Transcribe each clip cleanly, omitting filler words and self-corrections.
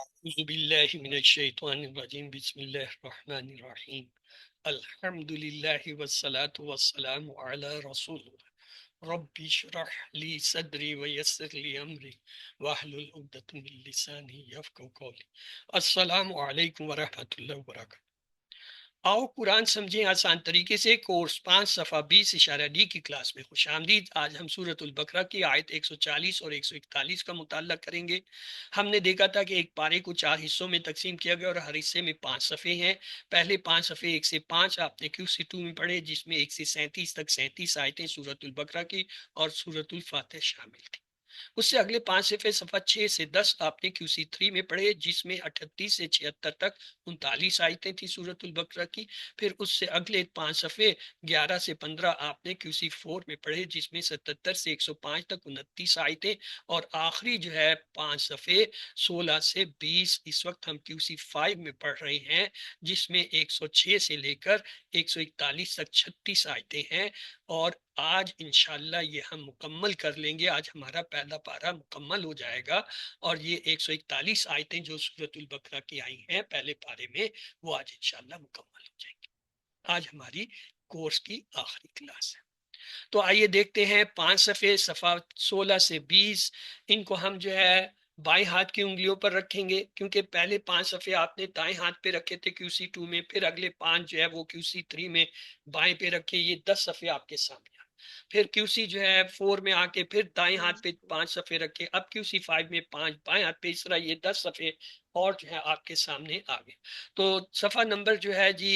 اعوذ باللہ من الشیطان الرجیم بسم اللہ الرحمن الرحیم الحمد للہ والصلاة والسلام علی رسول اللہ رب اشرح لی صدری ویسر لی امری واحلل عقدۃ من لسانی یفقہوا قولی۔ السلام علیکم ورحمۃ اللہ وبرکاتہ۔ آؤ قرآن سمجھیں آسان طریقے سے، کورس 5 صفحہ 20 اشارہ ڈی کی کلاس میں خوش آمدید۔ آج ہم سورۃ البقرہ کی آیت 140 اور 141 کا مطالعہ کریں گے۔ ہم نے دیکھا تھا کہ ایک پارے کو 4 حصوں میں تقسیم کیا گیا اور ہر حصے میں 5 صفحے ہیں۔ پہلے 5 صفحے 1 سے 5 آپ نے QC2 میں پڑھے، جس میں 1 سے 37 تک 37 آیتیں سورۃ البقرہ کی اور سورۃ الفاتح شامل تھی۔ اس سے اگلے 5 صفحے صفحہ 6 سے 10 آپ نے QC3 میں پڑھے، جس میں 38 سے 76 تک 39 آیتیں تھی سورۃ البقرہ کی۔ پھر اس سے اگلے 5 صفحے 11 سے 15 آپ نے QC4 میں پڑھے، جس میں 77 سے 105 تک 29 آیتیں، اور آخری جو ہے 5 صفحے 16 سے 20 اس وقت ہم QC5 میں پڑھ رہے ہیں، جس میں 106 سے لے کر 141 تک 36 آیتیں ہیں۔ اور آج انشاءاللہ یہ ہم مکمل کر لیں گے، آج ہمارا پہلا پارہ مکمل ہو جائے گا، اور یہ 141 آیتیں جو سورۃ البقرہ کی آئی ہیں پہلے پارے میں، وہ آج انشاءاللہ مکمل ہو جائیں گی۔ آج ہماری کورس کی آخری کلاس ہے۔ تو آئیے دیکھتے ہیں 5 صفحے صفحہ 16 سے 20، ان کو ہم جو ہے بائیں ہاتھ کی انگلیوں پر رکھیں گے، کیونکہ پہلے 5 صفحے آپ نے دائیں ہاتھ پہ رکھے تھے QC2 میں، پھر اگلے 5 جو ہے وہ QC3 میں بائیں پہ رکھے، یہ 10 صفحے آپ کے سامنے آ۔ پھر QC جو ہے 4 میں آ کے پھر دائیں ہاتھ پہ 5 صفحے رکھے، اب QC5 میں 5 بائیں ہاتھ پہ، اس طرح یہ 10 صفحے اور جو ہے آپ کے سامنے آ گئے۔ تو صفحہ نمبر جو ہے جی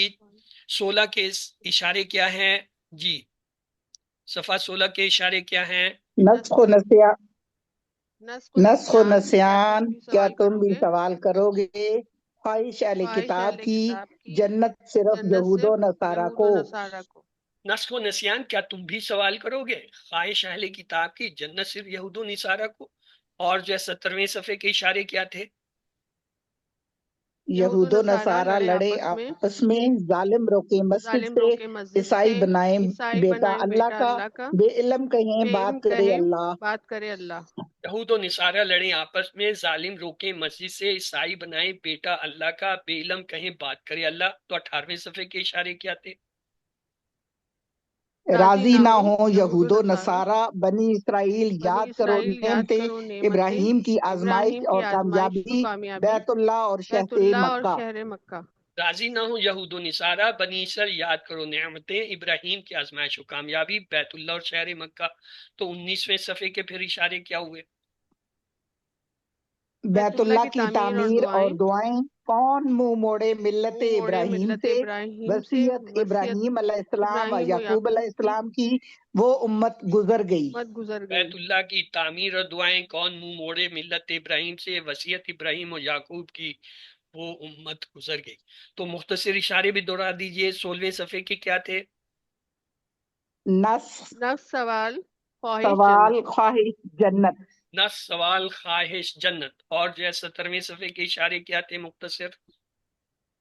16 کے اشارے کیا ہیں جی؟ صفحہ 16 کے اشارے کیا ہیں؟ نسخ و نسیان، نسخ و نسیان، نسیان، کیا تم بھی سوال کرو گے؟ خواہش اہل کتاب کی جنت صرف یہود و نصارہ کو۔ نسخ و نسیان، کیا تم بھی سوال کرو گے؟ خواہش اہل کتاب کی جنت صرف یہود و نصارہ کو۔ اور جو 17ویں صفحے کے اشارے کیا تھے؟ یہود و نصارہ لڑے آپس میں، ظالم روکے مسجد سے، عیسائی بنائیں بیٹا اللہ کا، بے علم کہیں بات کرے اللہ۔ یہود و نصارہ لڑیں آپس میں، ظالم روکیں مسجد سے، عیسائی بنائیں بیٹا اللہ کا، بے علم کہیں بات کرے اللہ۔ تو 18ویں صفحے کے اشارے کیا تھے؟ راضی نہ ہوں یہود و نصارہ بنی اسرائیل، یاد کرو نعمتیں ابراہیم کی آزمائش اور کامیابی، بیت اللہ اور شہر مکہ۔ راضی نہ ہوں یہود و نصارہ بنی اسرائیل، یاد کرو نعمتیں ابراہیم کی آزمائش و کامیابی، بیت اللہ اور شہر مکہ۔ تو 19ویں صفحے کے پھر اشارے کیا ہوئے؟ بیت اللہ کی تعمیر اور دعائیں، کون منہ موڑے ملت ابراہیم سے، وصیت ابراہیم علیہ السلام و یعقوب علیہ السلام کی، وہ امت گزر گئی۔ بیت اللہ کی تعمیر اور دعائیں، کون منہ موڑے ملت ابراہیم سے، وصیت ابراہیم اور یعقوب کی، وہ امت گزر گئی۔ تو مختصر اشارے بھی دوہرا دیجئے۔ 16ویں صفحے کے کیا تھے؟ نفس، سوال، خواہش، جنت۔ نفس، سوال، خواہش، جنت۔ اور جو ہے 17ویں صفحے کے اشارے کیا تھے مختصر؟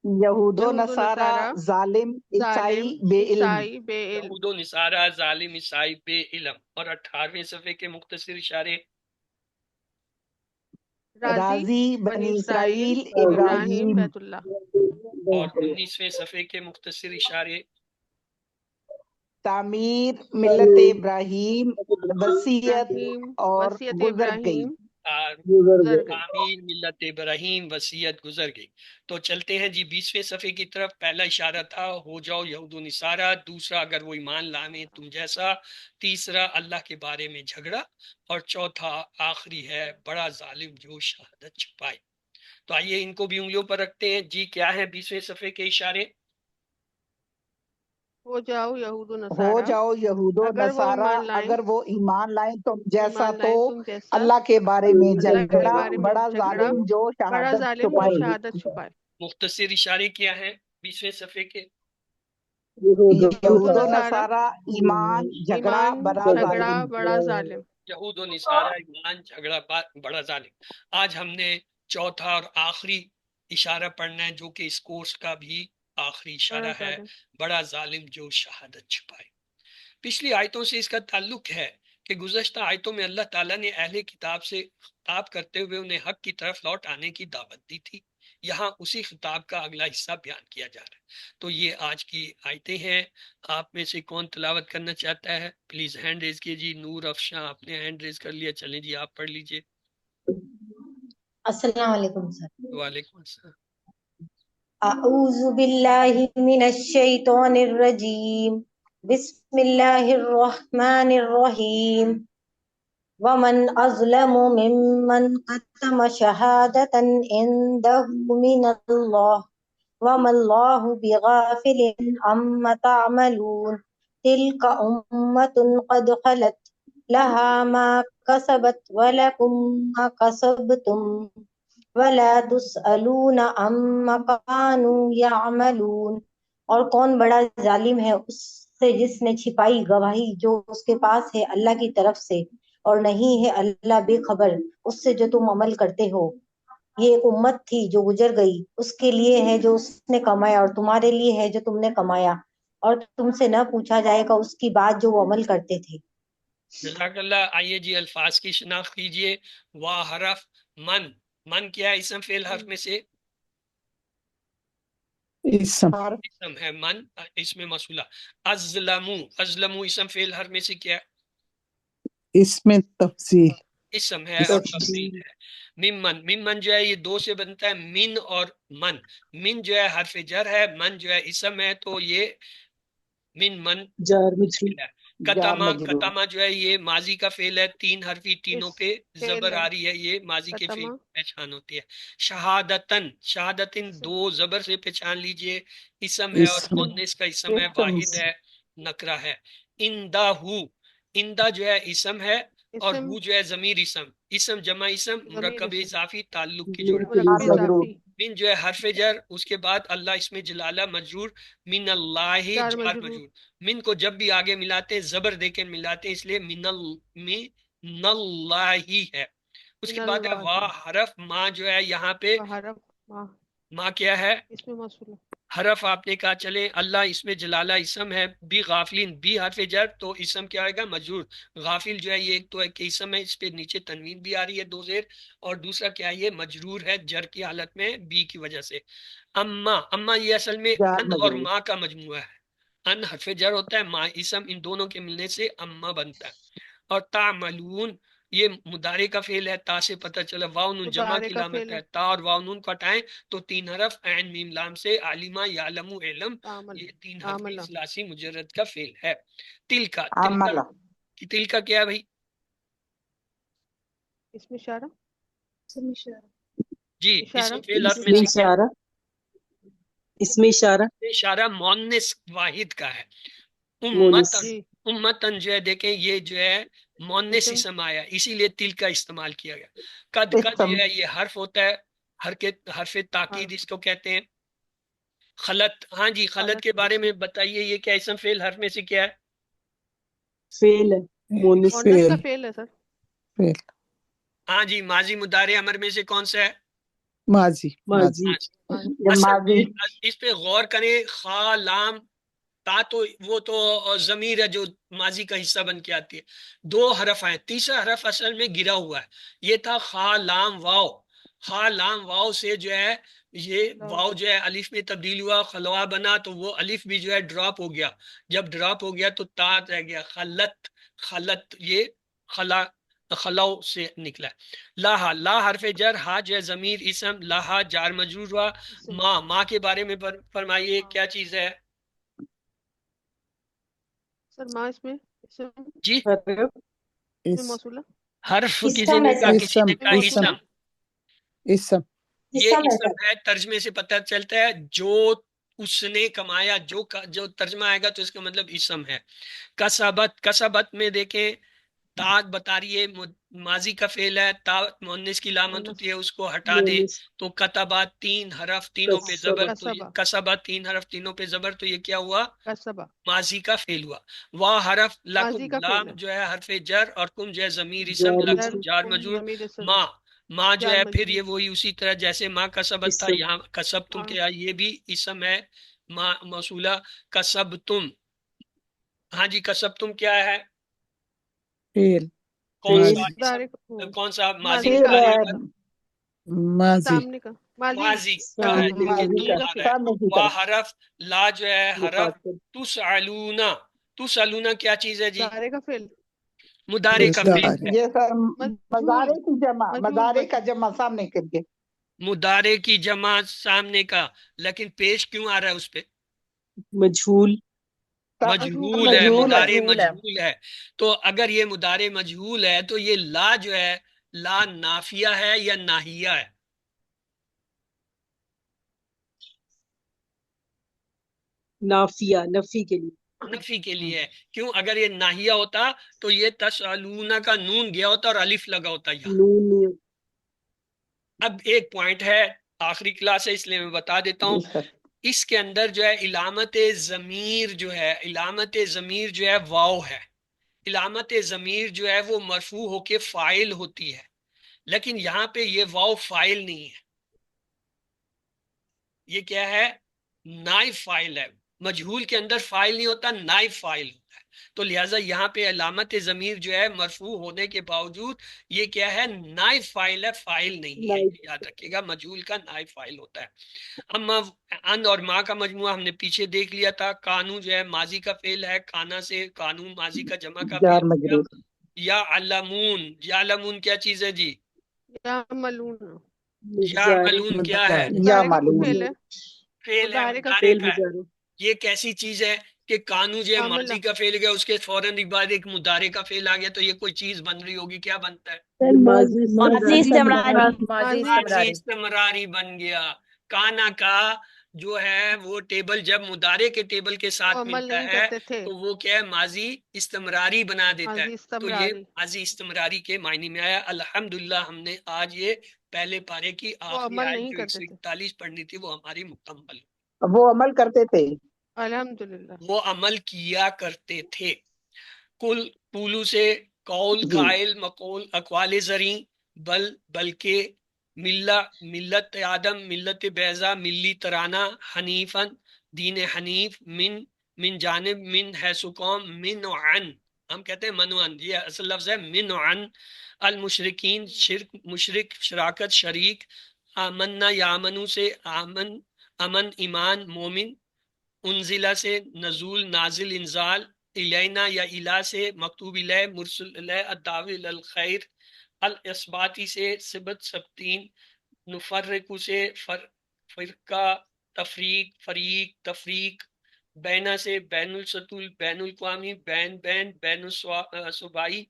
یہود و نصارہ، ظالم، عیسائی، بے علم۔ یہود و نصارہ، ظالم، عیسائی، بے علم۔ اور 18ویں صفحے کے مختصر اشارے؟ راضی، بنی اسرائیل، ابراہیم، بیت اللہ۔ اور 19ویں صفحے کے مختصر اشارے؟ تعمیر، ملت ابراہیم، وصیت اور گزر گئی۔ تعمیر، ملت ابراہیم، وصیت، گزر گئی۔ تو چلتے ہیں جی 20ویں صفحے کی طرف۔ پہلا اشارہ تھا ہو جاؤ یہود و نصارہ، دوسرا اگر وہ ایمان لائیں تم جیسا، تیسرا اللہ کے بارے میں جھگڑا، اور چوتھا آخری ہے بڑا ظالم جو شہادت چھپائے۔ تو آئیے ان کو بھی انگلیوں پر رکھتے ہیں جی۔ کیا ہے 20ویں صفحے کے اشارے؟ ہو جاؤ یہود و نصارہ، اگر وہ ایمان لائیں تم جیسا، تو اللہ کے بارے میں جھگڑا، بڑا ظالم جو شہادت چھپائے۔ مختصر اشارے کیا ہیں 20ویں صفحے کے؟ یہود و نصارہ، ایمان، جھگڑا، بڑا ظالم۔ یہود و نصارہ، ایمان، جھگڑا، بڑا ظالم۔ آج ہم نے چوتھا اور آخری اشارہ پڑھنا ہے، جو کہ اس کورس کا بھی آخری اشارہ ہے، بڑا ظالم جو شہادت چھپائے۔ پچھلی آیتوں سے اس کا تعلق ہے کہ گزشتہ آیتوں میں اللہ تعالیٰ نے اہل کتاب سے خطاب کرتے ہوئے انہیں حق کی طرف لوٹ آنے کی دعوت دی تھی، یہاں اسی خطاب کا اگلا حصہ بیان کیا جا رہا ہے۔ تو یہ آج کی آیتیں ہیں۔ آپ میں سے کون تلاوت کرنا چاہتا ہے؟ پلیز ہینڈ ریز کیجیے۔ نور افشاں آپ نے ہینڈ ریز کر لیا، چلیں جی آپ پڑھ لیجیے۔ السلام علیکم سر۔ وعلیکم السلام۔ اعوذ باللہ من الشیطان الرجیم، بسم اللہ الرحمن الرحیم۔ ومن اظلم ممن قتم شہادۃ عنده من اللہ وما اللہ بغافل عما تعملون، تلک امۃ قد خلت لها ما کسبت ولکم ما کسبتم وَلَا تُسْأَلُونَ عَمَّا كَانُوا يَعْمَلُونَ۔ اور کون بڑا ظالم ہے اس سے جس نے چھپائی گواہی جو اس کے پاس ہے اللہ کی طرف سے، اور نہیں ہے اللہ بے خبر اس سے جو تم عمل کرتے ہو۔ یہ ایک امت تھی جو گزر گئی، اس کے لیے ہے جو اس نے کمایا اور تمہارے لیے ہے جو تم نے کمایا، اور تم سے نہ پوچھا جائے گا اس کی بات جو وہ عمل کرتے تھے۔ جزاک اللہ۔ آئیے جی الفاظ کی شناخت کیجیے۔ وا حرف من، من کیا ہے؟ اسم فعل حرف میں سے اسم اسم ہے من، اس میں موصولہ۔ ازلمو، ازلمو اسم فعل حرف میں سے کیا ہے؟ اسم تفضیل اسم ہے اور تفضیل ہے۔ ممن، ممن جو ہے یہ دو سے بنتا ہے، من اور من۔ من جو ہے حرف جر ہے، من جو ہے اسم ہے، تو یہ من جار مجرور ہے۔ کتما، کتما جو ہے یہ ماضی کا فعل ہے، تین حرفی، تینوں پہ زبر آ رہی ہے، یہ ماضی کے فعل پہچان ہوتی ہے۔ شہادتن، شہادتن دو زبر سے پہچان لیجئے، اسم ہے اور مؤنث کا اسم ہے، واحد ہے، نکرہ ہے۔ اندہو، اندہ جو ہے اسم ہے اور ہو جو ہے ضمیر اسم، اسم جمع اسم مرکب اضافی تعلق کی جوڑ۔ من جو ہے حرف جر، اس کے بعد اللہ اس میں جلالہ مجرور، من اللہ جار مجرور۔ من کو جب بھی آگے ملاتے زبر دے کے ملاتے، اس لیے من اللہ ہی ہے۔ اس کے بعد ہے وا حرف ما، جو ہے یہاں پہ ما کیا ہے؟ حرف آپ نے کہا چلے اللہ اس میں جلالہ اسم ہے، بی غافلین، بی حرف جر تو اسم کیا آئے گا؟ مجرور۔ غافل جو ہے یہ ایک تو ایک اسم ہے، اس پہ نیچے تنوین بھی آ رہی ہے دو زیر، اور دوسرا کیا ہے؟ یہ مجرور ہے جر کی حالت میں بی کی وجہ سے۔ اما، اما یہ اصل میں ان اور ما کا مجموعہ ہے، ان حرف جر ہوتا ہے، ما اسم، ان دونوں کے ملنے سے اما بنتا ہے۔ اور تعملون یہ مضارع کا فعل ہے، تا سے پتہ چلا، واو نون جمع کی علامت ہے، تا اور واو نون کو ہٹائیں تو تین حرف عین میم لام سے عالمہ یعلم علم، یہ تین حرف ثلاثی مجرد کا فعل ہے۔ تل کا، تل کا کیا ہے بھائی؟ اسم اشارہ، جی اسم فعل حرف اسم میں سے کیا؟ اشارہ، اسم اشارہ اشارہ مؤنث واحد کا ہے۔ مونس، امتن، امتن جو ہے دیکھیں یہ جو ہے مؤنث اسم آیا، اسی لیے تل کا استعمال کیا گیا۔ قد، قد جو ہے یہ حرف ہوتا ہے، حرف تاکید اس کو کہتے ہیں۔ خلط، ہاں جی خلط کے بارے میں بتائیے، یہ کیا اسم فعل حرف میں سے کیا ہے؟ فعل ہے، مونس فعل، فعل ہے سر، فعل ہاں جی ماضی مضارع امر میں سے کون سا ہے؟ ماضی، ماضی، اصل میں اس پہ غور کریں، خا لام تا تو وہ تو ضمیر ہے جو ماضی کا حصہ بن کے آتی ہے، دو حرف آئے، تیسرا حرف اصل میں گرا ہوا ہے، یہ تھا خا لام واو، خا لام واو سے جو ہے یہ واو جو ہے الف میں تبدیل ہوا، خلوا بنا تو وہ الف بھی جو ہے ڈراپ ہو گیا، جب ڈراپ ہو گیا تو تا رہ گیا، خلط، خلط یہ خلا، خلو سے نکلا ہے۔ لاہا، لا حرف جر، ہا جو ہے ضمیر اسم، لاہا جار مجرور ہوا۔ ماں کے بارے میں فرمائیے کیا چیز ہے؟ سر ماں اس میں جی موصولہ، حرف کسی نے کہا، کسی نے کہا اسم، اسم یہ اسم ہے، ترجمے سے پتہ چلتا ہے جو اس نے کمایا، جو ترجمہ آئے گا تو اس کا مطلب اسم ہے۔ کسبت، کسبت میں دیکھیں تا بتا رہی ہے ماضی کا فعل ہے، تا مؤنث کی علامت ہوتی ہے، اس کو ہٹا دے تو کتبات تین حرف تینوں پہ زبر، تو کسبت تین حرف تینوں پہ زبر، تو یہ کیا ہوا؟ ماضی کا فعل ہوا۔ وا حرف لکم، لام جو ہے حرف جر اور کم جو ہے ضمیر اسم، لکم جار مجرور۔ ماں جو ہے پھر یہ وہی اسی طرح جیسے ماں کسبت تھا، یہاں کسب تم کیا، یہ بھی اسم ہے موصولہ۔ کسب تم، ہاں جی کسب تم کیا ہے؟ فعل کون ماضی سا مضارع کون سا ماضی ماضی کا کا پھر ماضی سامنے کا ماضی ماضی کا ہے، سامنے دیکھیں ماضی نون کا آ رہا ہے، سامنے کی وا طرف حرف، لا جو ہے حرف، مخاطب تسالونا، تسالونا کیا چیز ہے جی؟ مضارع کا فعل مضارع کا فعل مضارع ہے، یہ سر مجہول مزارے کی جمع مجہول مزارے کا مجہول جمع سامنے کر کے مضارع کی جمع سامنے کا، لیکن پیش کیوں آ رہا ہے اس پہ؟ مجہول مجہول ہے، مجہول ہے مضارع مجہول ہے، تو اگر یہ مضارع مجہول ہے تو یہ لا جو ہے لا نافیہ ہے یا ناہیہ ہے؟ نافیہ نفی کے لیے نفی کے لیے ہے، کیوں؟ اگر یہ ناہیہ ہوتا تو یہ تسالون کا نون گیا ہوتا اور الف لگا ہوتا یہاں۔ نون نہیں اب ایک پوائنٹ ہے، آخری کلاس ہے اس لیے میں بتا دیتا ہوں، جی سر اس کے اندر جو ہے علامت ضمیر جو ہے، علامت ضمیر جو ہے واو ہے، علامت ضمیر جو ہے وہ مرفوع ہو کے فاعل ہوتی ہے، لیکن یہاں پہ یہ واو فاعل نہیں ہے، یہ کیا ہے؟ نائب فاعل ہے، مجہول کے اندر فاعل نہیں ہوتا، نائب فاعل ہوتا ہے، تو لہٰذا یہاں پہ علامت ضمیر جو ہے مرفوع ہونے کے باوجود یہ کیا ہے؟ نائب فاعل ہے، فاعل نہیں ہے، نائب یاد رکھیے گا مجہول کا نائب فاعل ہوتا ہے۔ اما ان اور ماں کا مجموعہ ہم نے پیچھے دیکھ لیا تھا، کانو جو ہے ماضی کا فعل ہے، کانا سے کانو ماضی کا جمع کا فعل جار ہو گیا، مجرور یا علمون، یا علمون کیا چیز ہے جی؟ یعملون یا مضارع علمون کیا ہے؟ یا مضارع کا معلوم فعل ہے فعل ہے، مضارع کا مضارع فعل کا ہے۔ مضارع یہ کیسی چیز ہے کہ کانو جو ہے عاملہ ماضی کا فعل گیا، اس کے فوراً بعد ایک مضارع کا فعل آ گیا، تو یہ کوئی چیز بن رہی ہوگی، کیا بنتا ہے؟ یہ ماضی ماضی استمراری استمراری ماضی استمراری بن گیا۔ کانا کا جو ہے وہ ٹیبل جب مضارع کے ٹیبل کے وہ ساتھ عمل ملتا نہیں ہے کرتے تھے تو وہ کیا ہے؟ ماضی استمراری بنا دیتا ہے، ماضی تو یہ استمراری ماضی استمراری کے معنی میں آیا۔ الحمدللہ ہم نے آج یہ پہلے پارے کی وہ آخری عمل آیت نہیں جو کرتے تھے 141 پڑھنی تھی وہ ہماری مکمل، وہ عمل کرتے تھے الحمدللہ وہ عمل کیا کرتے تھے۔ کل پولو سے قول جی قائل مقول اقوال زریں، بلکہ ملت آدم، ملت بیضا، ملی ترانہ، حنیفن دین حنیف، من جانب، من حیث قوم، من عن، ہم کہتے ہیں منو عن، یہ اصل لفظ ہے من عن المشرکین، شرک مشرک، شراکت شریک، آمنا یا امنو سے امن ایمان مومن، انزلہ سے نزول نازل انزال، الینا یا الہ سے مکتوب الیہ مرسل الیہ، الداعی الخیر، الاسباتی سے سبت سبتین، نفرقو سے فرقہ تفریق فریق تفریق، بینا سے بین السطول بین الاقوامی بین الصوبائی،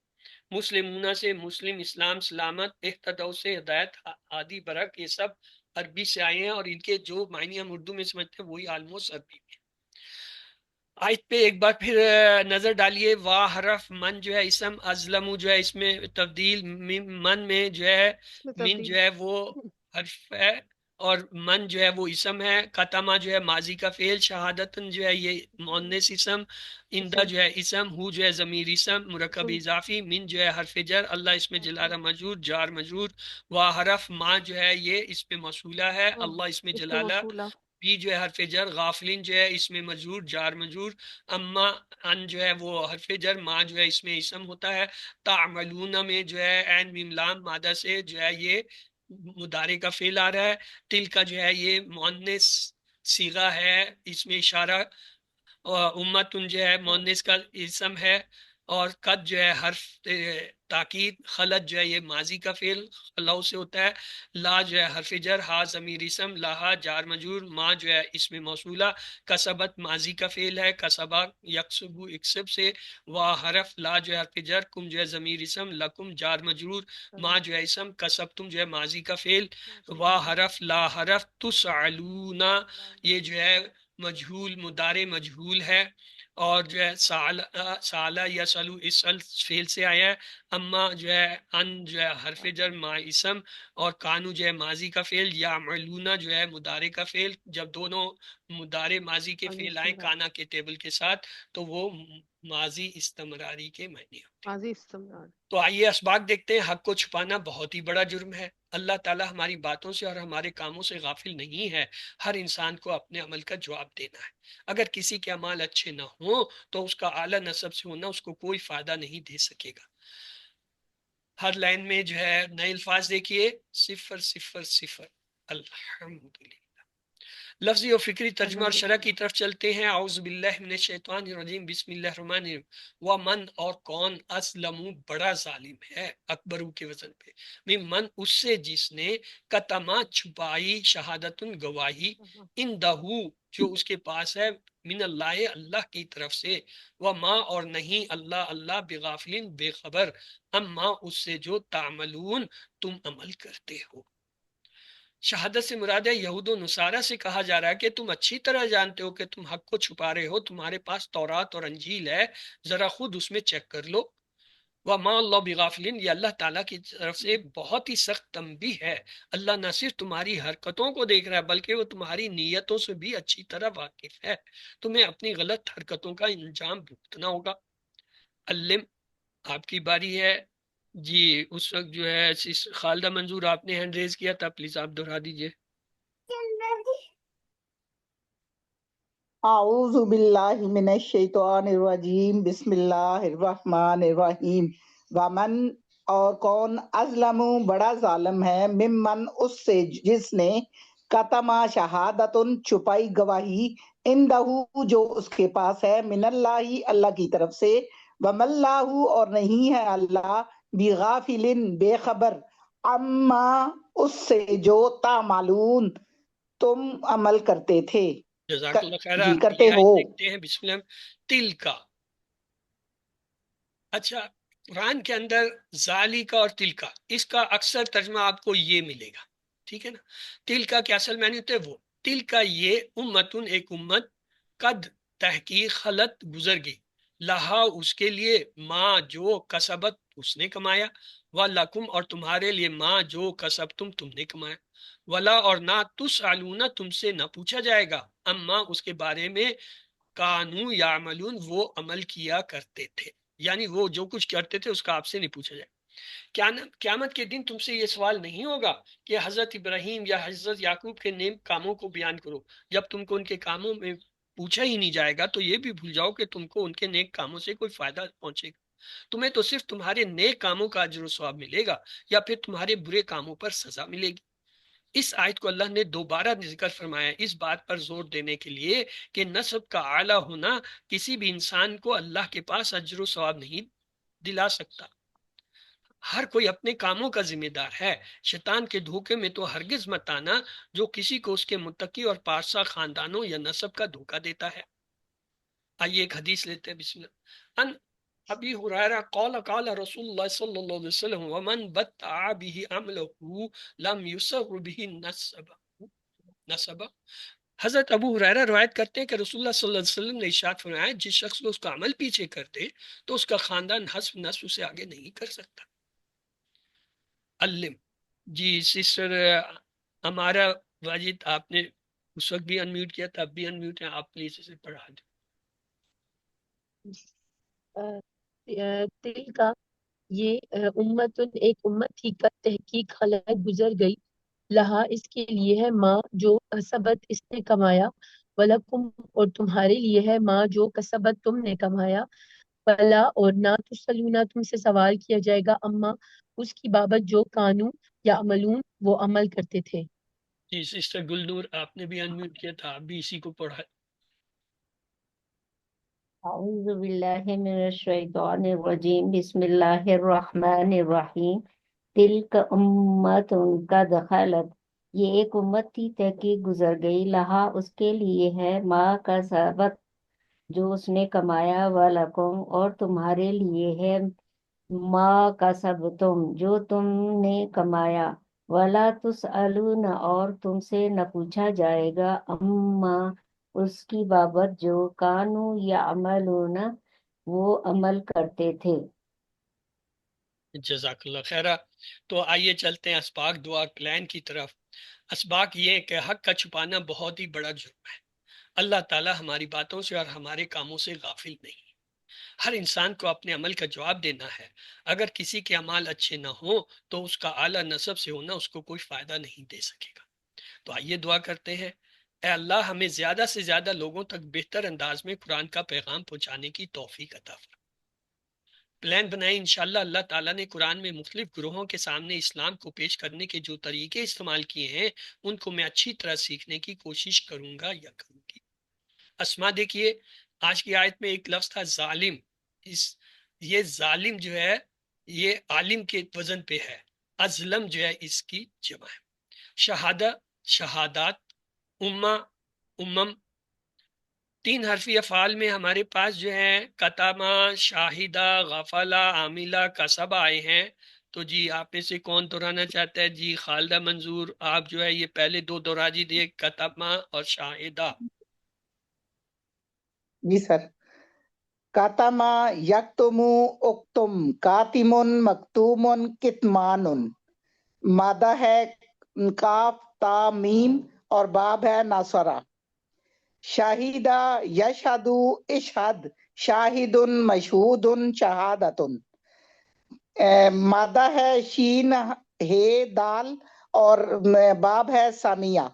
مسلمونہ سے مسلم اسلام سلامت، اہتدو سے ہدایت ہادی برک، یہ سب عربی سے آئے ہیں اور ان کے جو معنی ہم اردو میں سمجھتے ہیں وہی آلموسٹ عربی میں۔ آیت پہ ایک بار پھر نظر ڈالیے، وا حرف، من جو ہے اسم، ازلم جو ہے اس میں تبدیل، من میں جو ہے میں من تبدیل جو ہے وہ حرف ہے اور من جو ہے وہ اسم ہے، قتمہ جو ہے ماضی کا فعل، شہادتن جو ہے یہ مؤنث اسم، اندہ اسم جو ہے اسم، ہو جو ہے ضمیر اسم مرکب اسم اضافی، من جو ہے حرف جر، اللہ اس میں جلالہ مجرور جار مجرور، وا حرف، ما جو ہے یہ اس میں موصولہ ہے، اللہ اس میں اس پہ جلالہ، موصولہ بی جو ہے حرف جر، غافلین جو ہے اس میں مجرور جار مجرور، اما ان جو ہے وہ حرف جر، ما جو ہے اس میں اسم ہوتا ہے، تعملون میں جو ہے عین میم لام مادہ سے جو ہے یہ مضارع کا فعل آ رہا ہے، تل کا جو ہے یہ مؤنث صیغہ ہے، اس میں اشارہ، اور امتن جو ہے مؤنث کا اسم ہے، اور قد جو ہے حرف تاکید، خلط جو ہے یہ ماضی کا فعل خلو سے ہوتا ہے، لا جو ہے حرف جر، ہا ضمیر اسم، لاہا جار مجرور، ما جو ہے اس میں موصولہ، کسبت ماضی کا فعل ہے، کسبا یکسبو اکسب سے، وا حرف، لا جو ہے حرف جر، کم جو ہے ضمیر اسم، لکم جار مجرور، ما جو ہے اسم، کسبتم جو ہے ماضی کا فعل، وا حرف، لا حرف، تسعلونا یہ جو ہے مجہول مضارع مجہول ہے، اور جو ہے سالہ یا سلو اس فعل سے آیا ہے، اما جو ہے ان جو ہے حرف جر ما اسم، اور کانو جو ہے ماضی کا فعل، یا معلونا جو ہے مضارع کا فعل، جب دونوں مضارع ماضی کے ماضی فعل آئیں استمرار کانا کے ٹیبل کے ساتھ تو وہ ماضی استمراری کے معنی ہوتے ہیں۔ ماضی استمرار تو آئیے اسباق دیکھتے ہیں۔ حق کو چھپانا بہت ہی بڑا جرم ہے، اللہ تعالیٰ ہماری باتوں سے اور ہمارے کاموں سے غافل نہیں ہے، ہر انسان کو اپنے عمل کا جواب دینا ہے، اگر کسی کے اعمال اچھے نہ ہوں تو اس کا اعلیٰ نسب سے ہونا اس کو کوئی فائدہ نہیں دے سکے گا۔ ہر لائن میں جو ہے نئے الفاظ دیکھیے، 000 الحمدللہ۔ لفظی اور فکری ترجمہ اور شرح کی طرف چلتے ہیں۔ اعوذ باللہ من الشیطان الرجیم، بسم اللہ الرحمن الرحیم۔ ومن اور کون، اسلم بڑا ظالم ہے، اکبرو کے وزن پہ، ممن اس سے جس نے، کتما چھپائی، شہادتن گواہی، اندہو جو اس کے پاس ہے، من اللہ اللہ کی طرف سے، وما اور نہیں اللہ اللہ بغافلن بے خبر، اما اس سے جو تعملون تم عمل کرتے ہو۔ شہادت سے مراد ہے یہود و نصارہ سے کہا جا رہا ہے کہ تم اچھی طرح جانتے ہو کہ تم حق کو چھپا رہے ہو، تمہارے پاس تورات اور انجیل ہے، ذرا خود اس میں چیک کر لو۔ وَمَا اللَّهُ بِغَافِلٍ، یہ اللہ تعالیٰ کی طرف سے بہت ہی سخت تنبیہ ہے۔ اللہ نہ صرف تمہاری حرکتوں کو دیکھ رہا ہے بلکہ وہ تمہاری نیتوں سے بھی اچھی طرح واقف ہے، تمہیں اپنی غلط حرکتوں کا انجام بھگتنا ہوگا۔ علم، آپ کی باری ہے جی۔ اس وقت جو ہے خالدہ منظور آپ نے ہینڈ ریز کیا تھا، پلیز آپ دہرا دیجئے۔ اعوذ باللہ من الشیطان الرجیم، بسم اللہ الرحمن الرحیم۔ ومن اور کون، ازلم بڑا ظالم ہے، ممن اس سے جس نے، کتما شہادتن چھپائی گواہی، اندہو جو اس کے پاس ہے، من اللہ اللہ کی طرف سے، وما اللہ اور نہیں ہے اللہ، بغافل بے خبر، اما اس سے جو تعملون تم عمل کرتے تھے، جزاک اللہ خیرہ۔ جی کرتے یہ ہو۔ آیت دیکھتے ہیں، بسم اللہ۔ تل کا، اچھا قرآن کے اندر ذالی کا اور تل کا، اس کا اکثر ترجمہ آپ کو یہ ملے گا، ٹھیک ہے نا۔ تل کا کے اصل معنی ہوتے وہ، تل کا یہ، امتن ایک امت، قد تحقیق خلط گزر گئی، لہا اس کے لیے، ما جو کسبت اس نے کمایا، وَلَكُمْ اور تمہارے لیے، ما جو کسبتم تم نے کمایا، ولا اور نہ، تسألون تم سے نہ پوچھا جائے گا، اما اس کے بارے میں، کانو یعملون وہ عمل کیا کرتے تھے، یعنی وہ جو کچھ کرتے تھے اس کا آپ سے نہیں پوچھا جائے۔ قیامت کے دن تم سے یہ سوال نہیں ہوگا کہ حضرت ابراہیم یا حضرت یعقوب کے نیک کاموں کو بیان کرو، جب تم کو ان کے کاموں میں پوچھا ہی نہیں جائے گا تو یہ بھی بھول جاؤ کہ تم کو ان کے نیک کاموں سے کوئی فائدہ پہنچے گا۔ تمہیں تو صرف تمہارے نیک کاموں کا اجر و ثواب ملے گا یا پھر تمہارے برے کاموں پر سزا ملے گی۔ اس آیت کو اللہ نے دوبارہ ذکر فرمایا اس بات پر زور دینے کے لیے کہ نسب کا اعلیٰ ہونا کسی بھی انسان کو اللہ کے پاس اجر و ثواب نہیں دلا سکتا۔ ہر کوئی اپنے کاموں کا ذمہ دار ہے۔ شیطان کے دھوکے میں تو ہرگز مت آنا جو کسی کو اس کے متقی اور پارسا خاندانوں یا نسب کا دھوکہ دیتا ہے۔ آئیے ایک حدیث لیتے ہیں، بسم اللہ۔ ان ابی ہریرہ قال قال رسول اللہ صلی اللہ علیہ وسلم ومن بطع به عمله لم يسر به نسبہ۔ حضرت ابو ہریرہ روایت کرتے ہیں کہ رسول اللہ صلی اللہ علیہ وسلم نے ارشاد فرمایا جس شخص کو اس کا عمل پیچھے کر دے تو اس کا خاندان حسب نسب سے آگے نہیں کر سکتا۔ علم، جی سسٹر ہمارا واجد، آپ نے اس وقت بھی انمیوٹ کیا تھا، اب بھی انمیوٹ ہے، آپ پلیز اسے پڑھا دیں۔ دل کا یہ امت ایک امت تھی، کا تحقیق خلق گزر گئی، لہا اس کے لیے ہے، ماں جو کسبت اس نے کمایا، ولکم اور تمہارے لیے ہے، ماں جو کسبت تم نے کمایا، ولا اور نہ تسلونا تم سے سوال کیا جائے گا، اما اس کی بابت جو کانو یا عملون وہ عمل کرتے تھے۔ جی سسٹر گلنور آپ نے بھی انمیوٹ کیا تھا، آپ بھی اسی کو پڑھا۔ اعوذ باللہ من الشیطان الرجیم، بسم اللہ الرحمن الرحیم۔ تلک امت قد خلت، یہ ایک امت تھی تحقیق گزر گئی، لہا اس کے لیے ہے، ما کا سبت جو اس نے کمایا، ولکم اور تمہارے لیے ہے، ما کا سب تم جو تم نے کمایا، ولا تسألون اور تم سے نہ پوچھا جائے گا، اما اس کی بابت جو کانو یا عملون وہ عمل کرتے تھے۔ جزاک اللہ خیرہ۔ تو آئیے چلتے ہیں اسباق دعا کلین کی طرف۔ اسباق یہ کہ حق کا چھپانا بہت ہی بڑا جرم ہے۔ اللہ تعالی ہماری باتوں سے اور ہمارے کاموں سے غافل نہیں۔ ہر انسان کو اپنے عمل کا جواب دینا ہے۔ اگر کسی کے اعمال اچھے نہ ہوں تو اس کا اعلیٰ نسب سے ہونا اس کو کوئی فائدہ نہیں دے سکے گا۔ تو آئیے دعا کرتے ہیں، اے اللہ ہمیں زیادہ سے زیادہ لوگوں تک بہتر انداز میں قرآن کا پیغام پہنچانے کی توفیق عطا فرما۔ پلان بنائیں انشاءاللہ اللہ تعالیٰ نے قرآن میں مختلف گروہوں کے سامنے اسلام کو پیش کرنے کے جو طریقے استعمال کیے ہیں ان کو میں اچھی طرح سیکھنے کی کوشش کروں گا یا کروں گی۔ اسما دیکھیے آج کی آیت میں ایک لفظ تھا ظالم، یہ ظالم جو ہے یہ عالم کے وزن پہ ہے، ازلم جو ہے اس کی جمع ہے۔ شہادہ، شہادات، امہ، امم، 3 حرفی افعال میں ہمارے پاس جو ہے کتامہ، شاہدہ، غفلہ، عاملہ، کسب آئے ہیں۔ تو جی آپ میں سے کون دہرانا چاہتا ہے؟ جی خالدہ منظور، آپ جو ہے یہ پہلے 2 دہرا دیجیے، کتامہ اور شاہدہ۔ جی سر۔ کاتما یکتمو اکتم، کاتمن مکتومن کتمانن، مادہ ہے کاف تا میم اور باب ہے ناصرہ۔ شاہدہ یشہدو اشہد، شاہدن مشہودن شہادتن، مادہ ہے شین ہے دال اور باب ہے سامیہ۔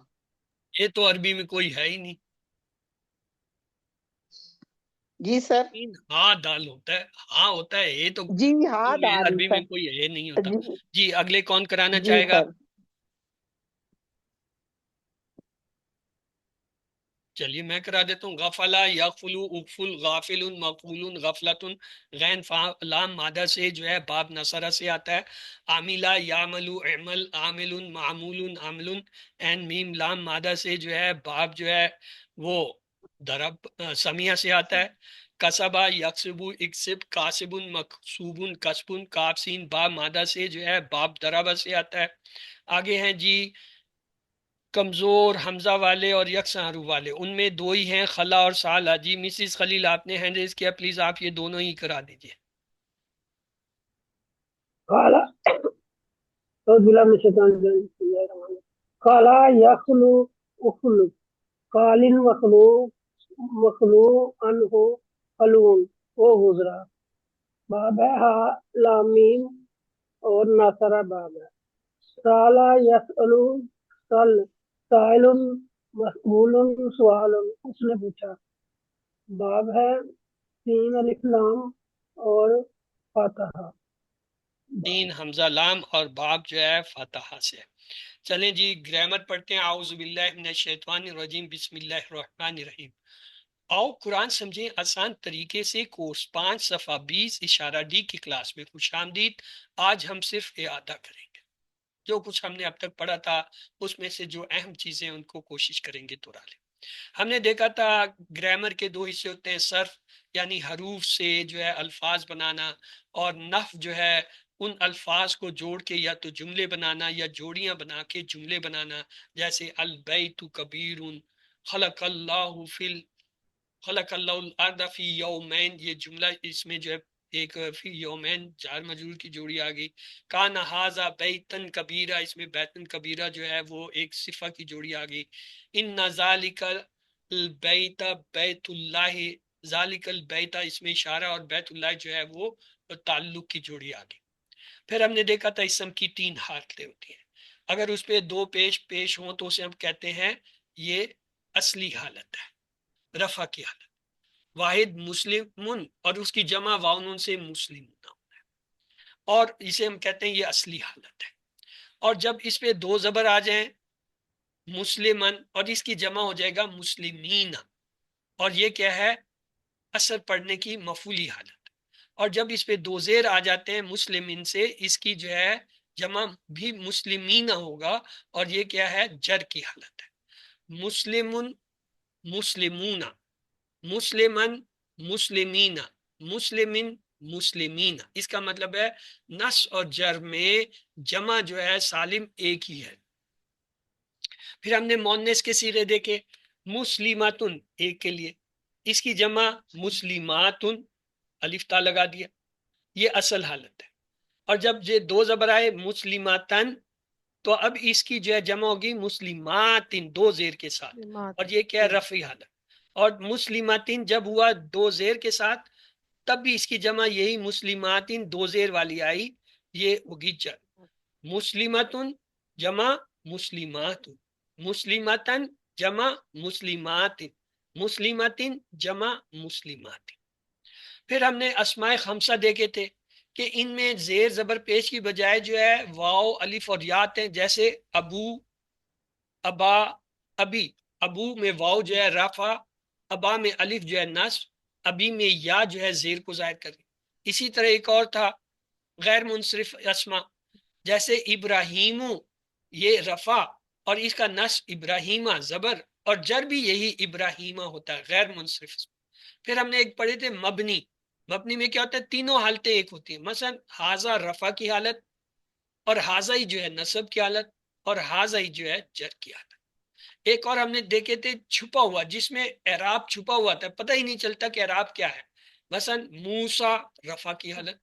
یہ تو عربی میں کوئی ہے ہی نہیں۔ جی سر۔ ہاں دال ہوتا ہے، ہاں ہوتا ہے، یہ تو جی ہاں دال عربی میں سر۔ کوئی ہے نہیں ہوتا۔ جی جی اگلے کون کرانا جی چاہے گا؟ سر۔ چلیے میں کرا دیتا ہوں۔ غفلا، یغفلو، اغفل، غافل، مغفول، غفلت، غین لام مادہ سے جو ہے باب نصرہ سے آتا ہے۔ عاملہ، یعملو، اعمل، عامل، معمول، عمل، این میم لام مادہ سے جو ہے باب جو ہے وہ ضرب سمیہ سے آتا ہے۔ کسبہ، یکسبو، اکسب، کاسب، مکسوب، کسب، کاف سین با مادہ سے جو ہے باب ضربہ سے آتا ہے۔ آگے ہیں جی کمزور حمزہ والے اور یکساں حروف والے، ان میں 2 ہی ہیں، خلا اور سالہ۔ جی مسز خلیل آپ نے ہینڈ ریز کیا، پلیز آپ یہ دونوں ہی کرا دیجئے۔ قالا اعوذ باللہ من الشیطان الرجیم بسم اللہ الرحمن الرحیم قالا یخلو اخلو قالن مخلوق انہو خلون وہ گزرا، باب ہے ہا لامیم اور ناصرہ باب ہے۔ سالا یسألو سل، سائل مسئول سوال، اس نے پوچھا، باب ہے سین الف لام اور فاتحہ۔ 3 حمزہ لام اور باب جو ہے فاتحہ سے۔ چلیں جی گرامر پڑھتے ہیں۔ اعوذ باللہ من الشیطان الرجیم بسم اللہ الرحمن الرحیم۔ آؤ قرآن سمجھیں آسان طریقے سے، کورس 5 صفحہ 20 اشارہ ڈی کی کلاس میں خوش آمدید۔ آج ہم صرف اعادہ کریں گے، جو کچھ ہم نے اب تک پڑھا تھا اس میں سے جو اہم چیزیں ان کو کوشش کریں گے دہرا لیں۔ ہم نے دیکھا تھا گرامر کے 2 حصے ہوتے ہیں، صرف یعنی حروف سے جو ہے الفاظ بنانا، اور نحو جو ہے ان الفاظ کو جوڑ کے یا تو جملے بنانا یا جوڑیاں بنا کے جملے بنانا، جیسے البیت کبیر، خلق اللہ الارض فی یومین، یہ جملہ اس میں جو ہے ایک فی یومین جار مجرور کی جوڑی آ گئی۔ کان ھذا بیتن کبیرہ، اس میں بیتن کبیرہ جو ہے وہ ایک صفہ کی جوڑی آ گئی۔ ان ذالک البیت بیت اللہ، ذالک البیت اس میں اشارہ اور بیت اللہ جو ہے وہ تعلق کی جوڑی آ گئی۔ پھر ہم نے دیکھا تھا اسم کی 3 حالتیں ہوتی ہیں، اگر اس پہ 2 پیش ہوں تو اسے ہم کہتے ہیں یہ اصلی حالت ہے، رفع کی حالت۔ واحد مسلمن اور اس کی جمع واؤن سے مسلمون، اور اسے ہم کہتے ہیں یہ اصلی حالت ہے۔ اور جب اس پہ 2 زبر آ جائیں مسلمن اور اس کی جمع ہو جائے گا مسلمین، اور یہ کیا ہے؟ اثر پڑھنے کی مفعولی حالت۔ اور جب اس پہ 2 زیر آ جاتے ہیں مسلمین سے، اس کی جو ہے جمع بھی مسلمین ہوگا، اور یہ کیا ہے؟ جر کی حالت ہے۔ مسلمن مسلمون، مسلمن مسلمین، مسلمن مسلمین، اس کا مطلب ہے نص اور جر میں جمع جو ہے سالم ایک ہی ہے۔ پھر ہم نے مؤنث کے صیغے دیکھے، مسلماتن ایک کے لیے، اس کی جمع مسلماتن، الف تا لگا دیا، یہ اصل حالت ہے۔ اور جب یہ 2 زبر آئے مسلماتن تو اب اس کی جو ہے جمع ہوگی مسلماتن 2 زیر کے ساتھ، اور یہ کیا ہے؟ رفعی حالت۔ اور مسلماتن جب ہوا 2 زیر کے ساتھ، تب بھی اس کی جمع یہی مسلماتن 2 زیر والی آئی، یہ ہوگی جر۔ مسلماتن جمع مسلماتن، مسلماتن جمع مسلماتن، مسلماتن جمع مسلماتن۔ پھر ہم نے اسماء خمسہ دیکھے تھے، کہ ان میں زیر زبر پیش کی بجائے جو ہے واو الف اور یات ہیں، جیسے ابو، ابا، ابی۔ ابو میں واو جو ہے رفع، ابا میں الف جو ہے نصب، ابی میں یا جو ہے زیر کو ظاہر کریں۔ اسی طرح ایک اور تھا غیر منصرف اسما، جیسے ابراہیم، یہ رفع اور اس کا نصب ابراہیمہ زبر، اور جر بھی یہی ابراہیمہ ہوتا ہے، غیر منصرف اسم۔ پھر ہم نے ایک پڑھے تھے مبنی۔ مبنی میں کیا ہوتا ہے؟ تینوں حالتیں ایک ہوتی ہیں، مثلا حاضہ رفع کی حالت، اور حاضہ ہی جو ہے نصب کی حالت، اور حاضہ ہی جو ہے جر کی حالت۔ ایک اور ہم نے دیکھے تھے چھپا ہوا، جس میں اعراب چھپا ہوا تھا، پتہ ہی نہیں چلتا کہ اعراب کیا ہے، مثلا موسیٰ رفع کی حالت،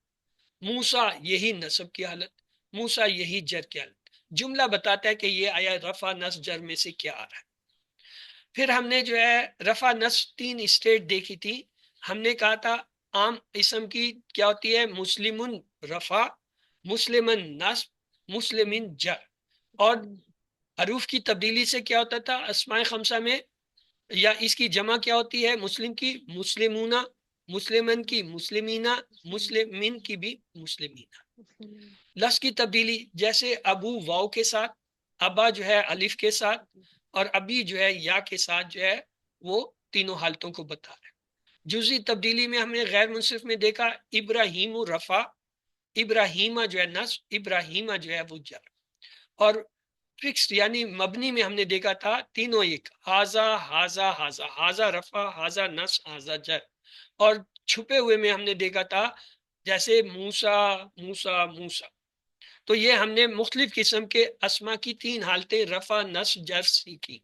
موسیٰ یہی نصب کی حالت، موسیٰ یہی جر کی حالت۔ جملہ بتاتا ہے کہ یہ آیا رفع نصب جر میں سے کیا آ رہا ہے۔ پھر ہم نے جو ہے رفع نصب 3 اسٹیٹ دیکھی تھی۔ ہم نے کہا تھا عام اسم کی کیا ہوتی ہے؟ مسلمن رفع، مسلمن نصب، مسلمن جر۔ اور حروف کی تبدیلی سے کیا ہوتا تھا اسماء خمسہ میں، یا اس کی جمع کیا ہوتی ہے؟ مسلم کی مسلمونہ، مسلمن کی مسلمینہ، مسلمین کی بھی مسلمینہ۔ لفظ کی تبدیلی جیسے ابو واو کے ساتھ، ابا جو ہے الف کے ساتھ، اور ابی جو ہے یا کے ساتھ جو ہے وہ تینوں حالتوں کو بتا رہے ہیں۔ جزئی تبدیلی میں ہم نے غیر منصرف میں دیکھا ابراہیم رفع، ابراہیمہ جو ہے نصب، ابراہیمہ جو ہے وہ جر۔ اور فکس یعنی مبنی میں ہم نے دیکھا تھا تینوں ایک، حاضہ حاضہ حاضہ، حاضہ رفع، حاضہ نصب، حاضہ جر۔ اور چھپے ہوئے میں ہم نے دیکھا تھا جیسے موسیٰ موسیٰ موسیٰ۔ تو یہ ہم نے مختلف قسم کے اسما کی 3 حالتیں رفع نصب جر سیکھی۔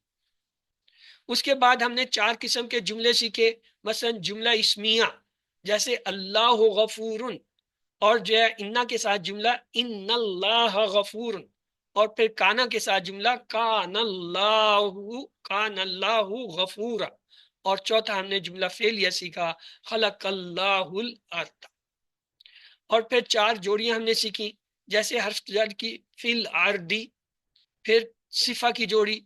اس کے بعد ہم نے 4 قسم کے جملے سیکھے، مثلا جملہ اسمیہ جیسے اللہ غفور، اور جو ہے انا کے ساتھ جملہ ان اللہ غفور، اور پھر کانا کے ساتھ جملہ کان اللہ غفورا، اور چوتھا ہم نے جملہ فعلیہ سیکھا خلق اللہ الارض۔ اور پھر 4 جوڑیاں ہم نے سیکھی، جیسے حرف جر کی فی الارضی، پھر صفہ کی جوڑی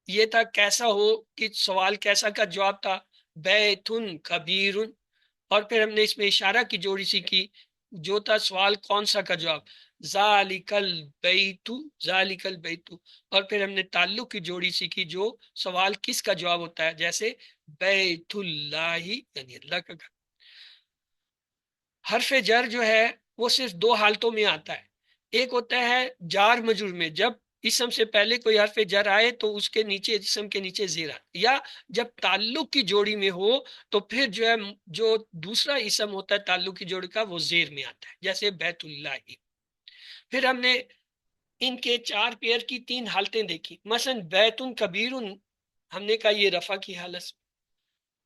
یہ تھا کیسا ہو، کہ سوال کیسا کا جواب تھا بیتن کبیر، اور پھر ہم نے اس میں اشارہ کی جوڑی سیکھی جو تھا سوال کون سا کا جواب ذالک البیت، ذالک البیت، اور پھر ہم نے تعلق کی جوڑی سیکھی جو سوال کس کا جواب ہوتا ہے، جیسے بیت اللہ یعنی اللہ کا گھر۔ حرف جر جو ہے وہ صرف 2 حالتوں میں آتا ہے، ایک ہوتا ہے جار مجرور میں، جب اسم سے پہلے کوئی حرف جر آئے تو اس کے نیچے اسم کے نیچے زیر آتا، یا جب تعلق کی جوڑی میں ہو تو پھر جو ہے جو دوسرا اسم ہوتا ہے تعلق کی جوڑی کا وہ زیر میں آتا ہے، جیسے بیت اللہ ہی۔ پھر ہم نے ان کے 4 پیئر کی 3 حالتیں دیکھی، مثلا بیتن کبیر ہم نے کہا یہ رفع کی حالت،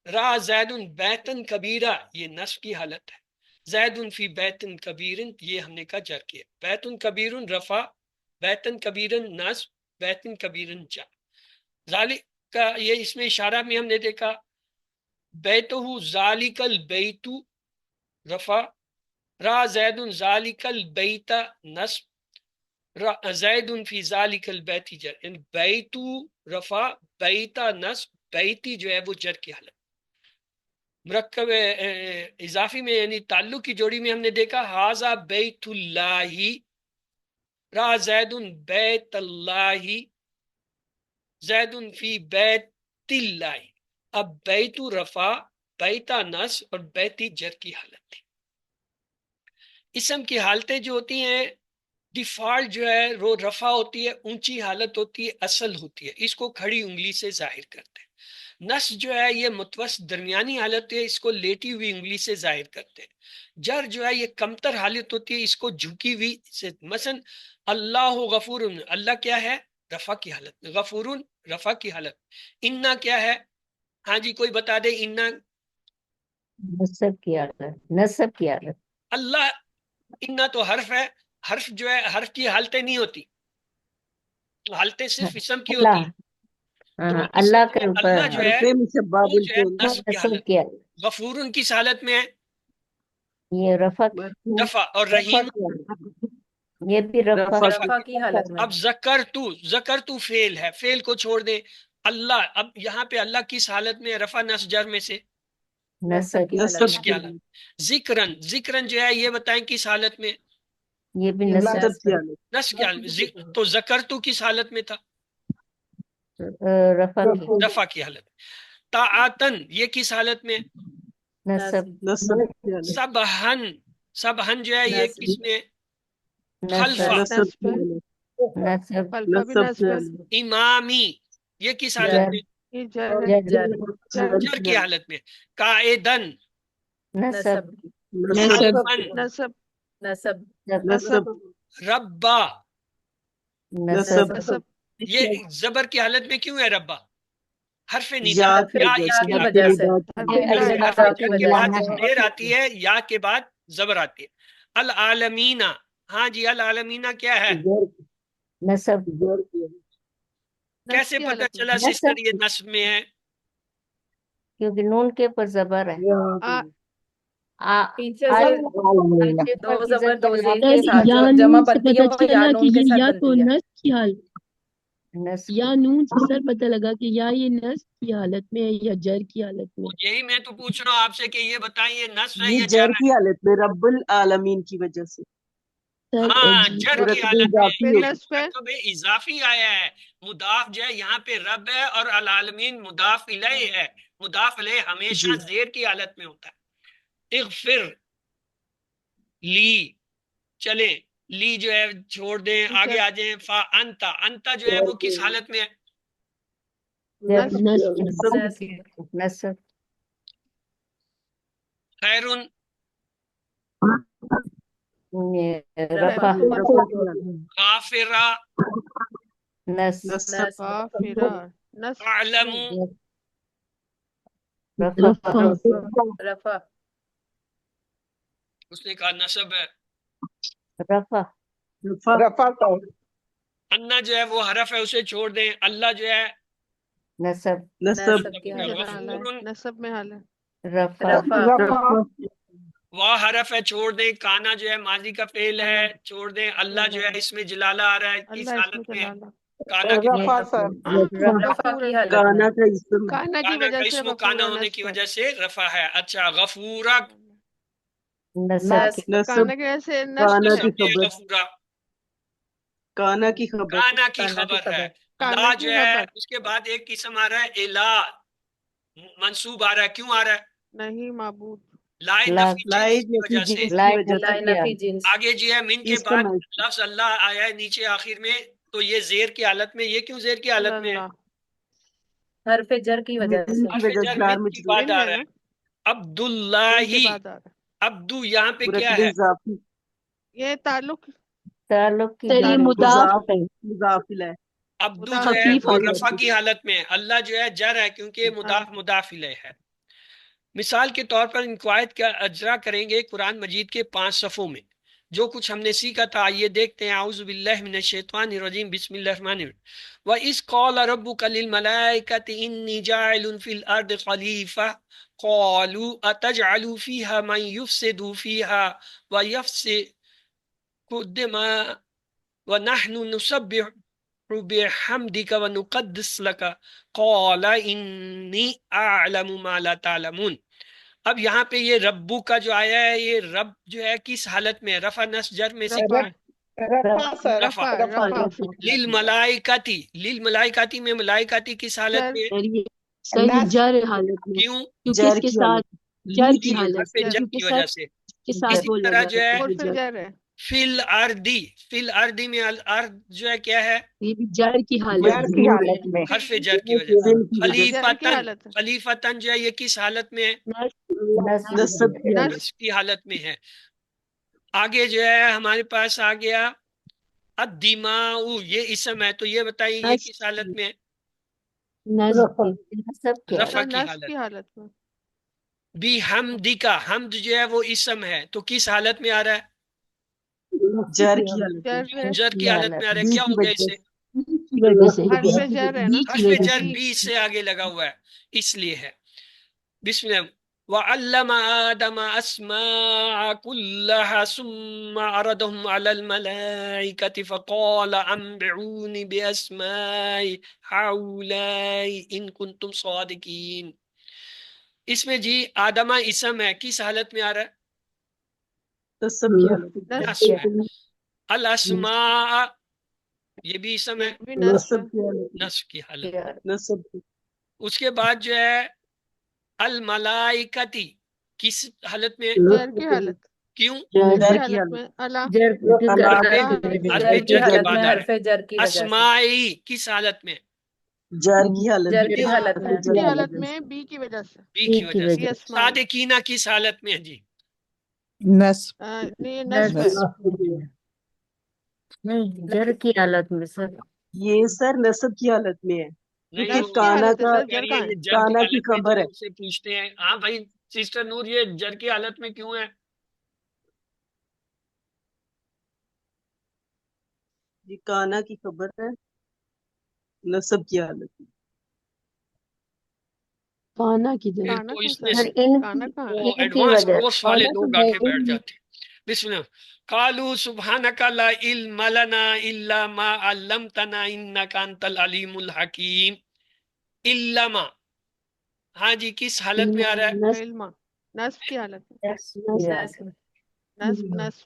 را زیدن بیتن کبیرہ یہ نصب کی حالت ہے، زیدن فی بیتن کبیرن یہ ہم نے کہا جر کیا، بیتن کبیرن رفع، بیتن کبیرن نصب، بیتن کبیرن جر۔ ذالک کا یہ اس میں اشارہ میں ہم نے دیکھا بیتہ ذالک البیت رفع، را زیدن ذالک البیت نصب، زید فی ذالک البیت جر، یعنی بیت رفع، بیت نصب، بیتی جو ہے وہ جر کی حالت۔ مرکب اضافی میں یعنی تعلق کی جوڑی میں ہم نے دیکھا حاذا بیت اللہ، را زید بیت اللہ، زید فی بیت اللہ۔ اب بیت رفع، بیتا نصب اور بیتی جر کی حالت تھی۔ اسم کی حالتیں جو ہوتی ہیں ڈیفالٹ جو ہے وہ رفع ہوتی ہے، اونچی حالت ہوتی ہے، اصل ہوتی ہے، اس کو کھڑی انگلی سے ظاہر کرتے ہیں۔ نصب جو ہے یہ متوسط درمیانی حالت ہے، اس کو لیٹی ہوئی انگلی سے ظاہر کرتے ہیں۔ جر جو ہے یہ کمتر حالت ہوتی ہے، اس کو جھکی ہوئی سے، مثلا اللہ غفور، اللہ کیا ہے؟ رفع کی حالت میں، غفور رفع کی حالت۔ انا کیا ہے؟ ہاں جی کوئی بتا دے، انا نصب کی حالت، نصب کی حالت۔ اللہ، انا تو حرف ہے، حرف جو ہے حرف کی حالتیں نہیں ہوتی، حالتیں صرف اسم کی ہوتی ہیں۔ تو ہاں اسم اللہ جو کے ہے اوپر اللہ جو ہے حرف مشبہ وہ جو ہے بالکل نصب کی نصب حالت، کی حالت، غفورن کس حالت میں ہے؟ یہ رفع، رفع، اور رحیم یہ بھی رفع رفع کی حالت میں۔ اب ذکر تو فعل ہے، فعل کو چھوڑ دیں، اللہ، اب یہاں پہ اللہ کس حالت میں ہے؟ رفع نصب جر میں سے نصب نصب کی حالت. ذکرن ذکرن جو ہے یہ بتائیں کس حالت میں؟ یہ بھی نصب نصب کی حالت نصب کی حالت میں. تو ذکرتو کس حالت میں تھا؟ رفع کی رفع کی حالت میں. طاعتن یہ کس حالت میں؟ نصب نصب کی حالت سبحن سبحن جو ہے یہ کس میں؟ خلفہ. نصب نصب کی حالت نصب نصب کی حالت امامی یہ کس حالت میں؟ جر جر کی حالت میں. قائدن نصب نصب الفن نصب ربا نصب یہ زبر کی حالت میں کیوں ہے ربا؟ حرف یا ندا کی یا وجہ اس سے کے آگے حرف اللہ جر کے بعد زیر آتی ہے یا کے بعد زبر آتی ہے. العالمین ہاں جی العالمین کیا ہے؟ نصب کیسے پتہ چلا سسٹر یہ نصب میں ہے؟ کیونکہ نون کے پر زبر ہے العالمین. یا نون سے پتہ چلا کہ یہ یا تو نصب کی حالت یا نون سے سر پتہ لگا کہ یا یہ نصب کی حالت میں ہے یا جر کی حالت میں. یہی میں تو پوچھ رہا ہوں آپ سے کہ یہ بتائیں یہ نصب ہے یہ یا جر جر ہے؟ کی حالت میں رب العالمین کی وجہ سے سر ہاں جی جر کی رتبہ حالت میں اضافی ہوگی رتبہ اضافی آیا ہے. مضاف جو ہے یہاں پہ رب ہے اور العالمین مضاف الیہ ہے. مضاف الیہ ہمیشہ جی زیر کی حالت میں ہوتا ہے. اغفر لی چلیں لی جو ہے چھوڑ دیں آگے آ جائیں. فا انتا انتا جو ہے وہ کس حالت میں ہے؟ نصب خیرن رفع غافرہ نصب اعلم رفع اس نے کہا نصب ہے. رفع رفع کا انا جو ہے وہ حرف ہے اسے چھوڑ دیں. اللہ جو ہے نصب نصب غفور رفع رفع وہ حرف ہے چھوڑ دیں. کانا جو ہے ماضی کا فعل ہے چھوڑ دیں. اللہ جو ہے اس میں جلالہ آ رہا ہے کس حالت میں؟ کانا کی رفع سر کانا کا اسم کانا کا اسم کانا ہونے کی وجہ سے رفع ہے. اچھا غفورہ نصب نصب کانا کی خبر غفورہ کانا کی خبر کانا کی خبر ہے. لا جو ہے اس کے بعد ایک قسم آ رہا ہے الہ منصوب آ رہا ہے. کیوں آ رہا ہے؟ لائے نفی لائے جنس کی وجہ سے. لائے آگے جو ہے من کے اس کا بعد معنی لفظ اللہ آیا ہے نیچے آخر میں تو یہ زیر کی حالت میں. یہ کیوں زیر کی حالت میں ہے؟ حرف جر کی وجہ من سے کی حرف وجہ جر سے جار من کی مجرور بعد آ رہا ہے. عبداللہ عبدو یہاں پہ کیا رتبہ ہے؟ اضافی تعلق کی سر یہ مضاف ہے مضاف الیہ عبدو جو ہے خفیف وہ حالت رفع کی حالت میں ہے. اللہ جو ہے جر ہے کیونکہ مضاف الیہ ہے. مثال کے طور پر ان قواعد کا اجرا کریں گے قرآن مجید کے 5 صفوں میں. جو کچھ ہم نے سیکھا تھا آئیے دیکھتے ہیں. اعوذ باللہ من الشیطان الرجیم بسم اللہ الرحمن الرحیم. وَإِذْ قَالَ رَبُّكَ لِلْمَلَائِكَةِ إِنِّي جَاعِلٌ فِي الْأَرْضِ خَلِيفَةً قَالُوا أَتَجْعَلُ فِيهَا مَن يُفْسِدُ فِيهَا وَيَسْفِكُ الدِّمَاءَ وَنَحْنُ نُسَبِّحُ بِحَمْدِكَ وَنُقَدِّسُ لَكَ قَالَ إِنِّي أَعْلَمُ مَا لَا تَعْلَمُونَ. اب یہاں پہ یہ ربو کا جو آیا ہے یہ رب جو ہے کس حالت میں؟ رفع نصب جر میں سے رفع سر رفع. رفع للملائکتی للملائکتی میں ملائکتی کس حالت میں؟ سر یہ جر حالت میں کیوں؟ کیونکہ اس کے ساتھ جر کی حالت حرف میں جر کی کیونکہ وجہ سب سے. کے ساتھ اسی بولا طرح جا جو رہا ہے ہے فل اردی فل اردی میں الارض جو ہے کیا ہے؟ یہ بھی جر کی حالت جر کی حالت میں حرف جر کی وجہ سے. خلیفتن خلیفتن جو ہے یہ کس حالت میں ہے؟ نصب کی حالت نصب کی حالت میں ہے. آگے جو ہے ہمارے پاس آ گیا الدماء یہ اسم ہے تو یہ بتائیے یہ کس حالت میں ہے؟ رفع کی حالت میں. بھی حمدکا حمد جو ہے وہ اسم ہے تو کس حالت میں آ رہا ہے؟ جر کی حالت جر کی حالت میں آ رہا ہے. بی کیا کی ہو گیا وجہ اسے؟ کی وجہ سے حرف جر بی سے آگے لگا ہوا ہے اس لیے ہے. بسم اللہ. وَعَلَّمَ آدَمَ أَسْمَاءَ كُلَّهَا ثُمَّ عَرَضَهُمْ عَلَى الْمَلَائِكَةِ فَقَالَ أَنبِئُونِي بِأَسْمَاءِ هَؤُلَاءِ إِن كُنتُمْ صَادِقِينَ. اس میں جی آدمہ اسم ہے، کس حالت میں آ رہا ہے؟ نصب کی حالت میں، نصب ہے۔ الاسماء یہ بھی اسم ہے، نصب کی حالت میں، نصب کی حالت میں۔ نصب کی، اس کے بعد جو ہے الملائکتی کس حالت میں؟ جر کی حالت، کیوں؟ جر کی حالت، جر کیونکہ اللہ حرف جر کی جر کے حالت بعد میں آ حرف رہا ہے۔ جر کی وجہ سے اسمائی کس حالت میں؟ جر کی حالت، جر کی حالت میں جر کی حالت میں، بی کی بی وجہ کی سے۔ وجہ سے صادقینہ کس حالت میں ہے جی؟ نصب نصب نصب نہیں جر کی حالت میں سر یہ سر نصب کی حالت میں ہے، نہیں کیونکہ وہ کانا کا، کہہ رہی ہے یہ جر کی کانا کی حالت میں خبر جو ہے، ان سے پوچھتے ہیں۔ ہاں بھائی سسٹر نور یہ جر کی حالت میں کیوں ہے؟ یہ کانا کی خبر ہے، نصب کی حالت میں، کانا کی پھر جگہ تو اس میں سر ان وہ کی ایڈوانس وجہ کورس والے کانا تو لوگ آ کے بیٹھ جاتے ہیں۔ بسم اللہ۔ قالوا سبحانک لا علم لنا الا ما علمتنا انک انت العلیم الحکیم۔ الا ما، ہاں جی کس حالت میں آ رہا ہے؟ نصب کی حالت میں، نصب نصب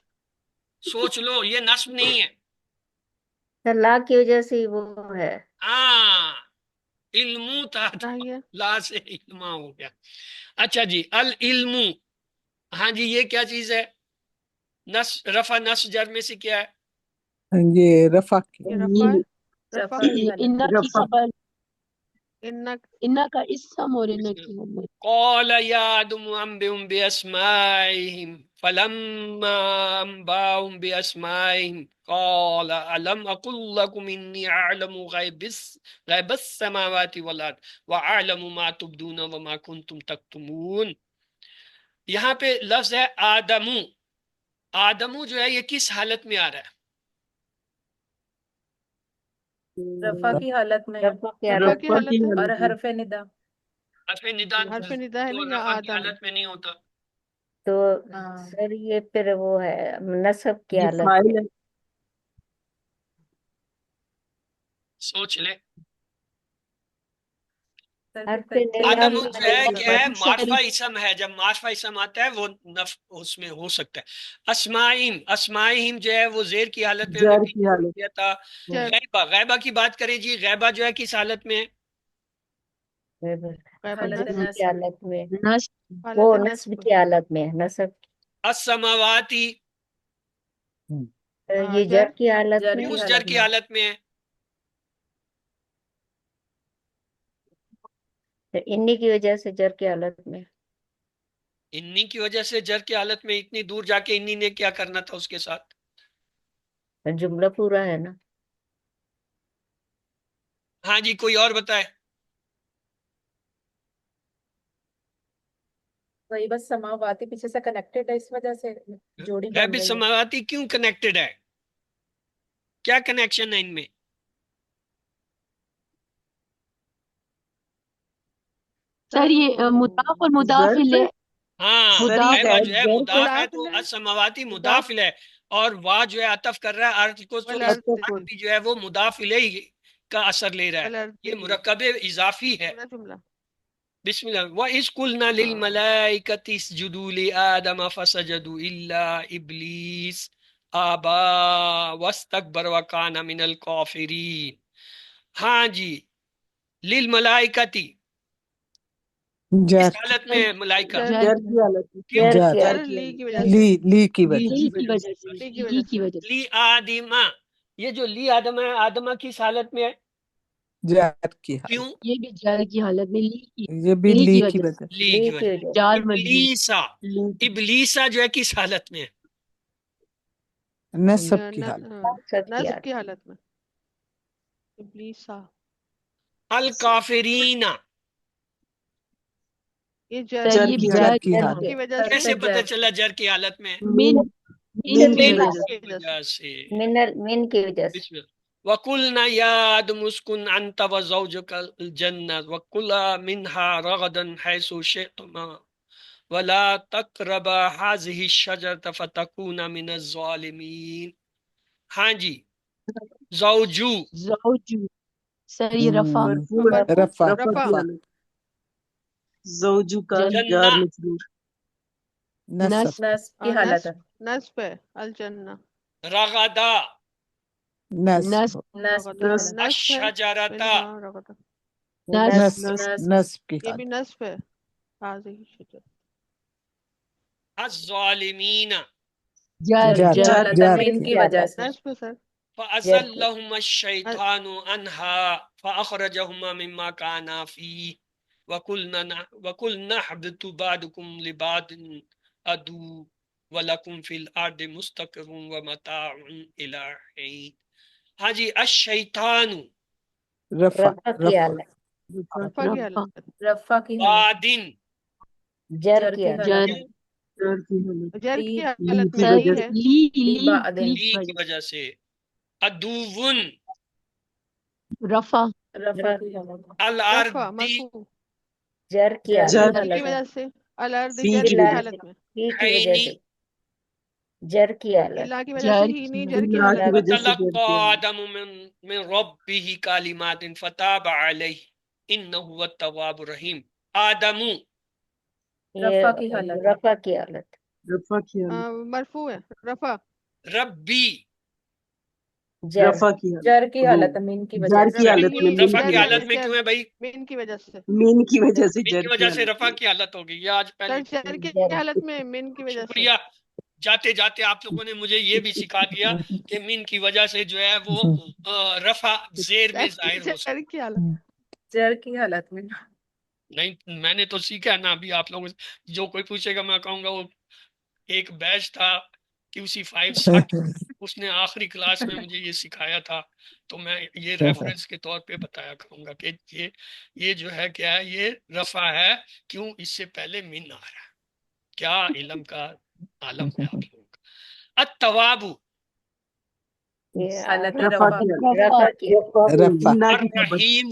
سوچ لو یہ نصب نہیں ہے۔ سر لا کی وجہ سے ہی وہ ہے ہاں علم تھا تو ہے لا سے علما ہو گیا۔ اچھا جی العلم، ہاں جی یہ کیا چیز ہے؟ نس رفع نس جر میں سے کیا ہے؟ یہ رفع کی یہ رفع ہے، رفع انا کی رفع، خبر انک انا کا اسم اور انا کی خبر قال یا آدم انبئهم باسمائهم فلما انباهم باسمائهم قال الم اقل لكم اني اعلم غیب السماوات والارض واعلم ما تبدون وما كنتم تكتمون۔ یہاں پہ لفظ ہے آدمو۔ آدمو جو ہے یہ کس حالت میں آ رہا ہے؟ رفع کی حالت میں رفع کی رفع حالت کی ہے، اور حالت میں، حرف ندا حرف ندا حرف ندا ہے تو نا یا رفع کی آدم، حالت میں نہیں ہوتا۔ تو سر یہ پھر وہ ہے نصب کی یہ حالت فائل میں ہے، سوچ لے۔ حرف آدم ندا جو ہے کیا ہے؟ ساری معرفہ اسم ہے، جب معرفہ اسم آتا ہے وہ اس میں ہو سکتا ہے۔ اسمائیم، اسمائیم جو ہے وہ زیر کی حالت میں ہمیں جر کی پیچھے حالت، کیا تھا۔ جر غیبہ، غیبہ کی بات کریں جی، غیبہ جو ہے کس حالت میں ہے؟ غیبہ حالت نصب، نصب کی حالت میں نصب وہ حالت نصب نصب، کی حالت میں نصب السماواتی یہ جر کی حالت میں اس جر کی حالت میں ہے۔ انی کی وجہ سے جر کی حالت میں انی کی وجہ سے جر کی حالت میں، اتنی دور جا کے انی نے کیا کرنا تھا اس کے ساتھ؟ جملہ پورا ہے نا ہاں جی کوئی اور بتائے۔ وہی بس سماواتی پیچھے سے کنیکٹڈ ہے، اس وجہ سے جوڑی بن غیب رہی ہے۔ سماواتی کیوں کنیکٹڈ ہے؟ کیا کنیکشن ہے ان میں؟ سر یہ مضاف اور مضاف ظرف الیہ ہاں مضاف غیبہ جو ہے ظرف مضاف ہے تو مضاف السماواتی مضاف مضاف ہے، اور وا جو ہے عطف کر رہا ہے ارض کو، تو والارض، ارض بھی جو ہے وہ مضاف الیہ کا اثر لے رہا ہے۔ والارض یہ مرکب اضافی ہے۔ پورا جملہ، بسم اللہ۔ وَإِذْ قُلْنَا لِلْمَلَائِكَةِ اسْجُدُوا لِآدَمَ فَسَجَدُوا إِلَّا إِبْلِيسَ أَبَى وَاسْتَكْبَرَ وَكَانَ مِنَ الْكَافِرِينَ۔ ہاں جی للملائکتی جر اس حالت میں ہے ملائکہ، جر جر کی حالت میں، کیوں؟ جر جر کی جر حالت لی کی وجہ سے، لی کی وجہ لی کی وجہ سے لی کی لی وجہ کی سے، وجہ سے لی آدمہ، یہ جو لی آدمہ ہے، آدمہ کس حالت میں ہے؟ جر کی حالت، کیوں؟ یہ بھی جار کی حالت میں لی کی یہ بھی لی لی کی کی وجہ وجہ لی لی کی کی وجہ۔ وجہ جار مجبور ابلیسا، ابلیسا جو ہے کس حالت میں ہے؟ نصب کی حالت، سب کی نصب حالت کی حالت میں، ابلیسا، الکافرین، یہ سر جر یہ بھی جر جار کی جر حالت، کی وجہ سے، کیسے پتہ چلا جر کی حالت میں؟ من ان من کی کی وجہ وجہ سے کی وجہ سے۔ من کی وجہ سے بسم اللہ۔ وَقُلْنَا يَا آدَمُ اسْكُنْ أَنْتَ وَزَوْجُكَ الْجَنَّةَ وَكُلَا مِنْهَا رَغَدًا حَيْثُ شِئْتُمَا وَلَا تَقْرَبَا هَٰذِهِ الشَّجَرَةَ فَتَكُونَا مِنَ الظَّالِمِينَ۔ ہاں جی زوجو، زوج سر یہ رفع مرفوع ہے، رفع رفع کی حالت، زوجو کا جنہ جار مجرور نصب نصب کی حالت ہے نصب ہے الجنہ رغدا نصب نصب رغدا کی نصب حالت الشجرتا رغدا نصب نصب نصب کی یہ بھی حالت نصب ہے هذه الشجرة الظالمین جر جر جر جر من کی کی وجہ سے نصب ہے سر فأزلهما الشیطان عنها فأخرجهما مما كانا فيه وقلنا اهبطوا بعضكم لبعض عدو ولكم في الأرض مستقر ومتاع إلى حين. ہاں جی الشیطان رفع رفع کی رفع حالت رفع کی حالت رفع کی حالت بادن جر جر کی کی حالت حالت جار کی حالت جر کی لی حالت میں کی لی وجہ ہے لی بعدن لی کی وجہ سے عدوون رفع رفع کی حالت رفع الارض مرفوع جر کی جر جار حالت جر کی ہے وجہ سے الارض فی جر کی کی وجہ حالت میں فی کی وجہ حینی سے جر کی حالت اللہ کی وجہ سے جر ہی کی نہیں جر کی اللہ کی حالت وجہ سے جار فتلقى کی حالت آدم من ربه كلمات فتاب عليه إنه هو التواب الرحيم. آدم رفع کی یہ حالت رفع کی حالت رفع کی حالت مرفوع ہے رفع ربی جر رفع کی حالت جر کی حالت من کی وجہ جار سے کی حالت میں ربی مین رفع کی کی جر حالت وجہ میں جر کیوں ہے بھائی؟ مین کی وجہ سے مین کی وجہ سے من جار کی کی وجہ سے حالت رفع کی حالت ہوگی یہ آج سر پہلے جر کی جر حالت میں مین کی وجہ سے شکریہ. جاتے جاتے آپ لوگوں نے مجھے یہ بھی سکھا دیا کہ من کی وجہ سے جو ہے وہ رفع زیر میں ظاہر ہو سکتا جر کی حالت جر کی حالت میں نہیں. میں نے تو سیکھا نا ابھی آپ لوگوں سے جو کوئی پوچھے گا میں کہوں گا وہ ایک بیچ تھا QC 560 اس نے آخری کلاس میں مجھے یہ سکھایا تھا تو میں یہ ریفرنس کے طور پہ بتایا کروں گا کہ یہ جو ہے کیا ہے یہ رفع ہے کیوں اس سے پہلے من آ رہا ہے. کیا علم کا عالم ہے آپ لوگوں کا. التواب حالت رفع رفع کی حالت رفع کی رفع اللہ کی خبر الرحیم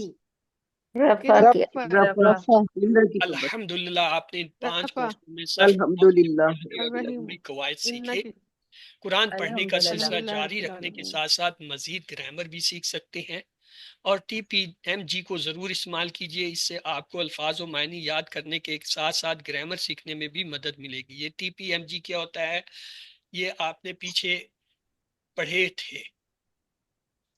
رفع کی رفع اللہ کی خبر الحمدللہ. آپ نے 5 رفع کورسوں میں صرف الحمدللہ الرحیم قواعد اللہ سیکھے. کی قرآن پڑھنے کا الحمدللہ. سلسلہ الحمدللہ جاری رب رکھنے کے العالمین. ساتھ ساتھ مزید گرامر بھی سیکھ سکتے ہیں اور TPMG کو ضرور استعمال کیجئے. اس سے آپ کو الفاظ و معنی یاد کرنے کے ساتھ ساتھ گرامر سیکھنے میں بھی مدد ملے گی. یہ TPMG کیا ہوتا ہے یہ آپ نے پیچھے پڑھے تھے.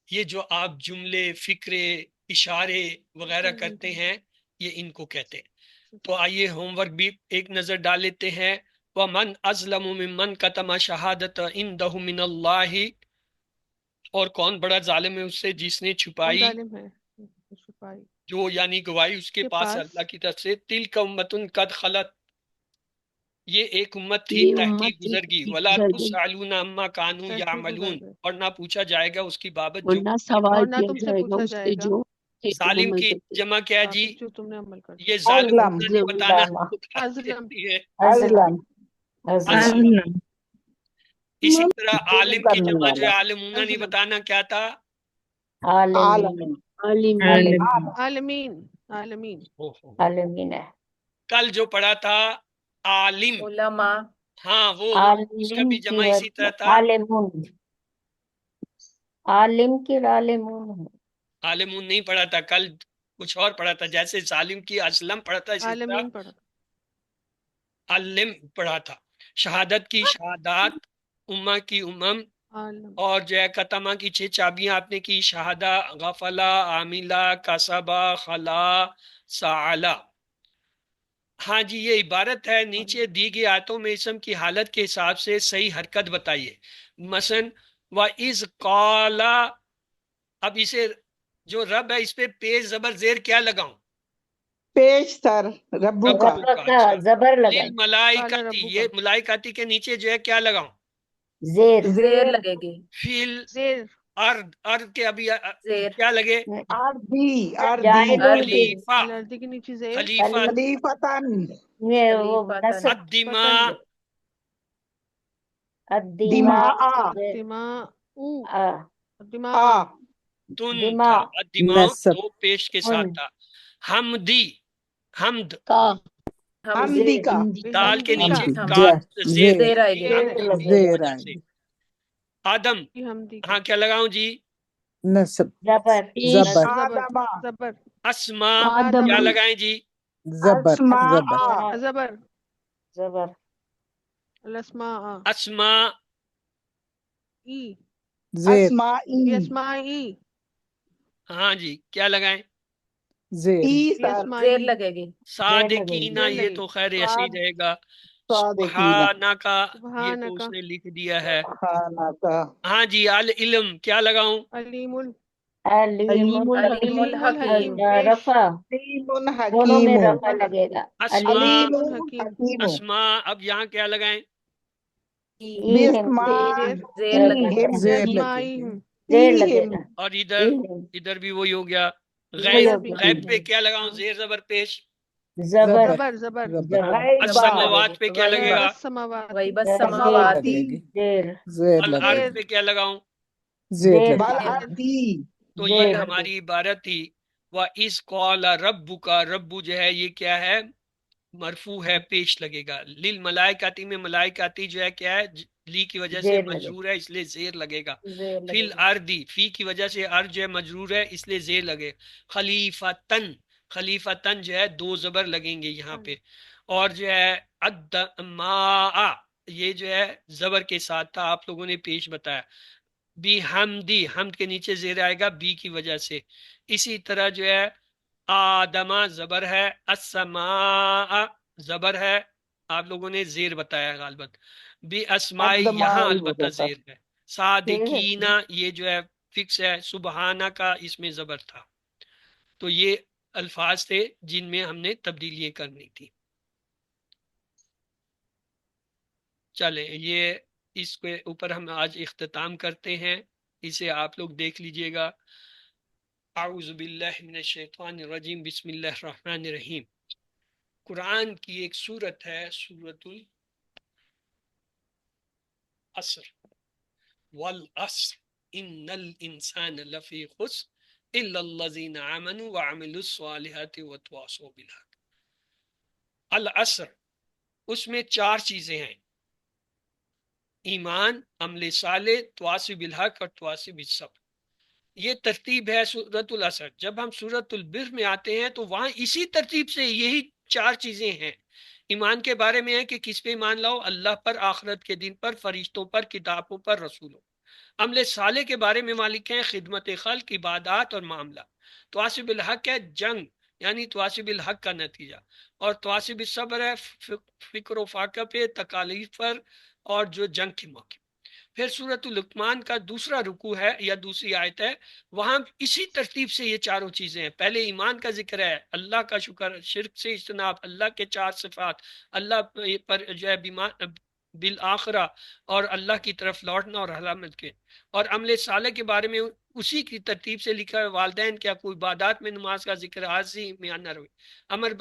یہ جو آپ جملے فکرے اشارے وغیرہ کرتے ہیں یہ ان کو کہتے ہیں. تو آئیے ہوم ورک بھی ایک نظر ڈال لیتے ہیں. وَمَنْ أَظْلَمُ مِمَّنْ كَتَمَ شَهَادَةَ عِنْدَهُ مِنَ اللَّهِ. اور کون بڑا ظالم ہے اس سے جس نے کون چھپائی ظالم ہے چھپائی جو یعنی گواہی اس کے پاس اللہ کی طرف سے. تِلْكَ أُمَّةٌ قَدْ خَلَتْ. یہ ایک امت تھی یہ تحقیق امت گزر گئی. تحقیق وَلَا گزر گئی تُسْأَلُونَ عَمَّا كَانُوا تحقیق يَعْمَلُونَ. گزر گئے اور نہ پوچھا جائے گا اس کی بابت اور جو نہ سوال اور نہ کیا تم سے جائے گا پوچھا اس جائے سے گا جو تم ظالم عمل کی کرتے جمع کیا ہے جی جو تم نے عمل کر یہ ظالم ازلم ہونا نہیں بتانا ظلم ازلم ہے ازلم ازلم. ازلم اسی طرح عالم کی کرنے جمع جو ہے والا عالمون نہیں ازلم بتانا کیا تھا. عالمین عالمین عالمین عالمین عالمین ہے کل جو پڑھا تھا عالم علماء ہاں وہ اس کا عالم بھی کی جمع اسی طرح تھا. عالمون عالم کی عالمون ہے عالمون نہیں پڑھا تھا کل کچھ اور پڑھا تھا. جیسے ظالم کی اسلم پڑھا تھا اسی طرح عالمین پڑھا علم پڑھا تھا. شہادت کی شہادات امہ کی امم عالم اور جو ہے قتمہ کی 6 چابیاں آپ نے کی. شہادہ غفلہ عاملہ کسبہ خلا سعلا. ہاں جی یہ عبارت ہے نیچے دی گئی آیتوں میں اسم کی حالت کے حساب سے صحیح حرکت بتائیے. مثلا وَإِذْ قَالَ. اب اسے جو رب ہے اس پہ پیش زبر زیر کیا لگاؤں؟ پیش سر ربو کا رب کا زبر لگائیں قال ملائکتی. ربک یہ ملائکتی کے نیچے جو ہے کیا لگاؤں؟ زیر زیر لگے گی فیل زیر ارد کے ابھی زیر کیا لگے؟ عرضی عرضی جائز اردو خلیفہ الارضی کے نیچے زیر خلیفہ خلیفتن یہ وہ خلیفتاً. نصب الدماء الدماء دماء دماء دماء آ تن دماء تھا. الدماء نصب دو پیش کے ساتھ تھا. حمدی حمد کا حمدی کا دال کے حمدی کا نیچے حمدی کاف زیر زیر آئے گی زیر حمد کی زیر وجہ آئے سے. گی آدم حمدی کا ہاں کیا لگاؤں جی؟ نصب زبر زبر زبر آدمہ زبر اسما آدم کیا لگائیں جی؟ زبر اسماء زبر زبر زبر الاسماء اسما ای زیر اسمائی اسمائی ہاں جی کیا لگائیں؟ زیر ای زیر سر زیر لگے گی صادقینا، زیر یہ لگی تو خیر ایسے ہی رہے گا. صادقین سبحانہ کا یہ تو سبحانک اس نے لکھ دیا ہے. سبحانہ کا ہاں جی العلم کیا لگاؤں؟ علیم علیم علیم الحکیم رفع علیم دونوں میں حکیم رفع لگے گا. اسما علیم علیم حکیم حکیم اسما اب یہاں کیا لگائیں؟ ایہم بسماء زیر لگے گی ایہم زیر لگے اسمائی گی. زیر لگے ایہم گا. اور ادھر ایہم ادھر بھی وہی ہو گیا. وہی ہو غیب گیا. غیب پہ کیا لگاؤں؟ زیر زبر پیش. زبر زبر زبر زبر غیبا السماوات پہ کیا لگے گا؟ السماوات غیب زیر زیر السماواتی لگے گی. زیر زیر لگے الارض گی. پہ کیا لگاؤں؟ زیر زیر لگے گی. والارضی تو زیر یہ ہماری عبارت تھی. وَإِذْ قَالَ رَبُّكَ، رب جو ہے یہ کیا ہے؟ مرفوع ہے، پیش لگے گا. للملائکتی میں ملائکتی جو ہے کیا ہے؟ لی کی وجہ سے زیر لگے مجرور ہے، اس لیے زیر لگے گا. زیر فی لگے گا. الارضی، فی کی وجہ سے ارض جو ہے مجرور ہے، اس لیے زیر لگے. خلیفتن، خلیفتن جو ہے دو زبر لگیں گے یہاں پہ. اور جو ہے الدماء، یہ جو ہے زبر کے ساتھ تھا، آپ لوگوں نے پیش بتایا. بی حمدی، حمد کے نیچے زیر آئے گا بی کی وجہ سے. اسی طرح جو ہے آدمہ زبر ہے، السماء زبر ہے، آپ لوگوں نے زیر بتایا غالباً. بی اسمائی یہاں ادمائی ہو البتہ جاتا زیر ہے. صادقینہ یہ جو ہے فکس ہے. سبحانہ کا اس میں زبر تھا. تو یہ الفاظ تھے جن میں ہم نے تبدیلیاں کرنی تھی. چلیں یہ اس کے اوپر ہم آج اختتام کرتے ہیں. اسے آپ لوگ دیکھ لیجئے گا. اعوذ باللہ من الشیطان الرجیم، بسم اللہ الرحمن الرحیم. قرآن کی ایک سورت ہے، سورۃ العصر. والعصر ان الانسان لفی خسر الا الذین آمنوا وعملوا الصالحات وتواصوا بالحق. العصر، اس میں چار چیزیں ہیں: ایمان، عمل صالح، تواصی بالحق اور تواصی بالصبر. یہ ترتیب ہے سورۃ العصر. جب ہم سورۃ البر میں آتے ہیں تو وہاں اسی ترتیب سے یہی چار چیزیں ہیں. ایمان کے بارے میں ہے کہ کس پہ ایمان لاؤ؟ اللہ پر، آخرت کے دن پر، فرشتوں پر، کتابوں پر، رسولوں. عمل صالح کے بارے میں مالک ہیں خدمت خلق، عبادات اور معاملہ. تواصی بالحق ہے جنگ، یعنی تواصی بالحق کا نتیجہ. اور تواصی بالصبر ہے فکر و فاقہ پہ، تکالیف پر اور جو جنگ کے موقع. پھر سورۃ لقمان کا دوسرا رکوع ہے یا دوسری آیت ہے، وہاں اسی ترتیب سے یہ چاروں چیزیں ہیں. پہلے ایمان کا ذکر ہے، اللہ کا شکر، شرک سے اجتناب، اللہ کے چار صفات، اللہ پر جو ہے بالآخرہ اور اللہ کی طرف لوٹنا اور علامت کے. اور عمل صالح کے بارے میں اسی کی ترتیب سے لکھا ہے. والدین کیا کوئی عبادات میں نماز کا ذکر، حاضی میں نہ روی، امر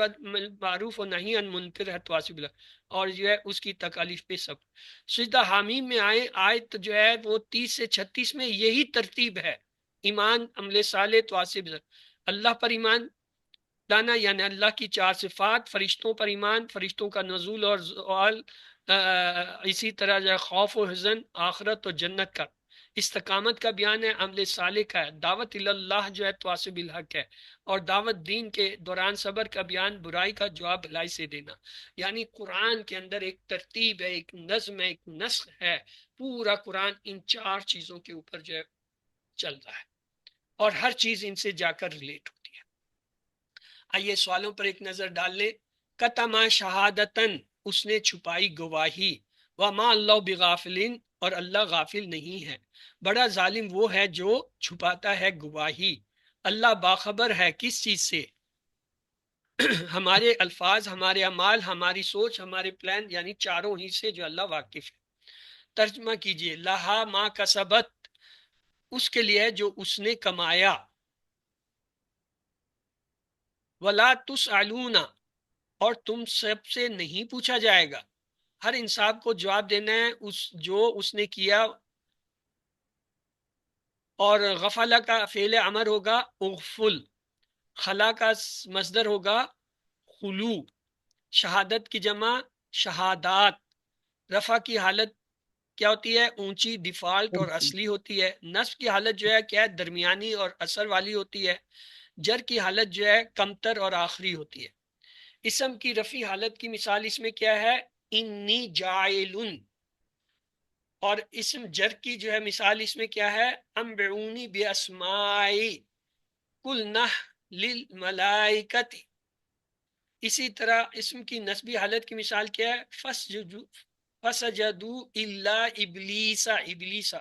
معروف و نہی عن منکر ہے تواصی بالحق، اور جو ہے اس کی تکالیف پہ سب. سجدہ حامیم میں آئے آیت جو ہے وہ 30 سے 36 میں یہی ترتیب ہے: ایمان، عمل صالح، تواصی بالحق. اللہ پر ایمان لانا یعنی اللہ کی چار صفات، فرشتوں پر ایمان، فرشتوں کا نزول اور زوال، اسی طرح جو ہے خوف و حزن، آخرت اور جنت کا. استقامت کا بیان ہے، عمل صالح کا ہے. دعوت اللہ جو ہے تواصی بالحق ہے. اور دعوت دین کے دوران صبر کا بیان، برائی کا جواب بھلائی سے دینا. یعنی قرآن کے اندر ایک ترتیب ہے، ایک نظم ہے، ایک نسق ہے. پورا قرآن ان چار چیزوں کے اوپر جو ہے چل رہا ہے، اور ہر چیز ان سے جا کر ریلیٹ ہوتی ہے. آئیے سوالوں پر ایک نظر ڈال لیں. کتما شہادتن، اس نے چھپائی گواہی. وما اللہ بغافلین، اور اللہ غافل نہیں ہے. بڑا ظالم وہ ہے جو چھپاتا ہے گواہی. اللہ باخبر ہے کس چیز سے؟ ہمارے الفاظ، ہمارے اعمال، ہماری سوچ، ہمارے پلان، یعنی چاروں ہی سے جو اللہ واقف ہے. ترجمہ کیجئے. لہا ما کسبت، اس کے لیے جو اس نے کمایا. ولا تسألون، اور تم سب سے نہیں پوچھا جائے گا. ہر انسان کو جواب دینا ہے جو اس نے کیا. اور غفلہ کا فعل امر ہوگا اغفل، خلا کا مصدر ہوگا خلو، شہادت کی جمع شہادات. رفع کی حالت کیا ہوتی ہے؟ اونچی، ڈیفالٹ اور اصلی ہوتی ہے. نصب کی حالت جو ہے کیا ہے؟ درمیانی اور اثر والی ہوتی ہے. جر کی حالت جو ہے کمتر اور آخری ہوتی ہے. اسم کی رفع حالت کی مثال اس میں کیا ہے؟ انی جائلن. اور اسم جر کی جو ہے مثال اس میں کیا ہے؟ انبئونی باسمائی قلنا للملائکۃ. اسی طرح اسم کی نسبی حالت کی مثال کیا ہے؟ فسجدوا الا ابلیس. ابلیس.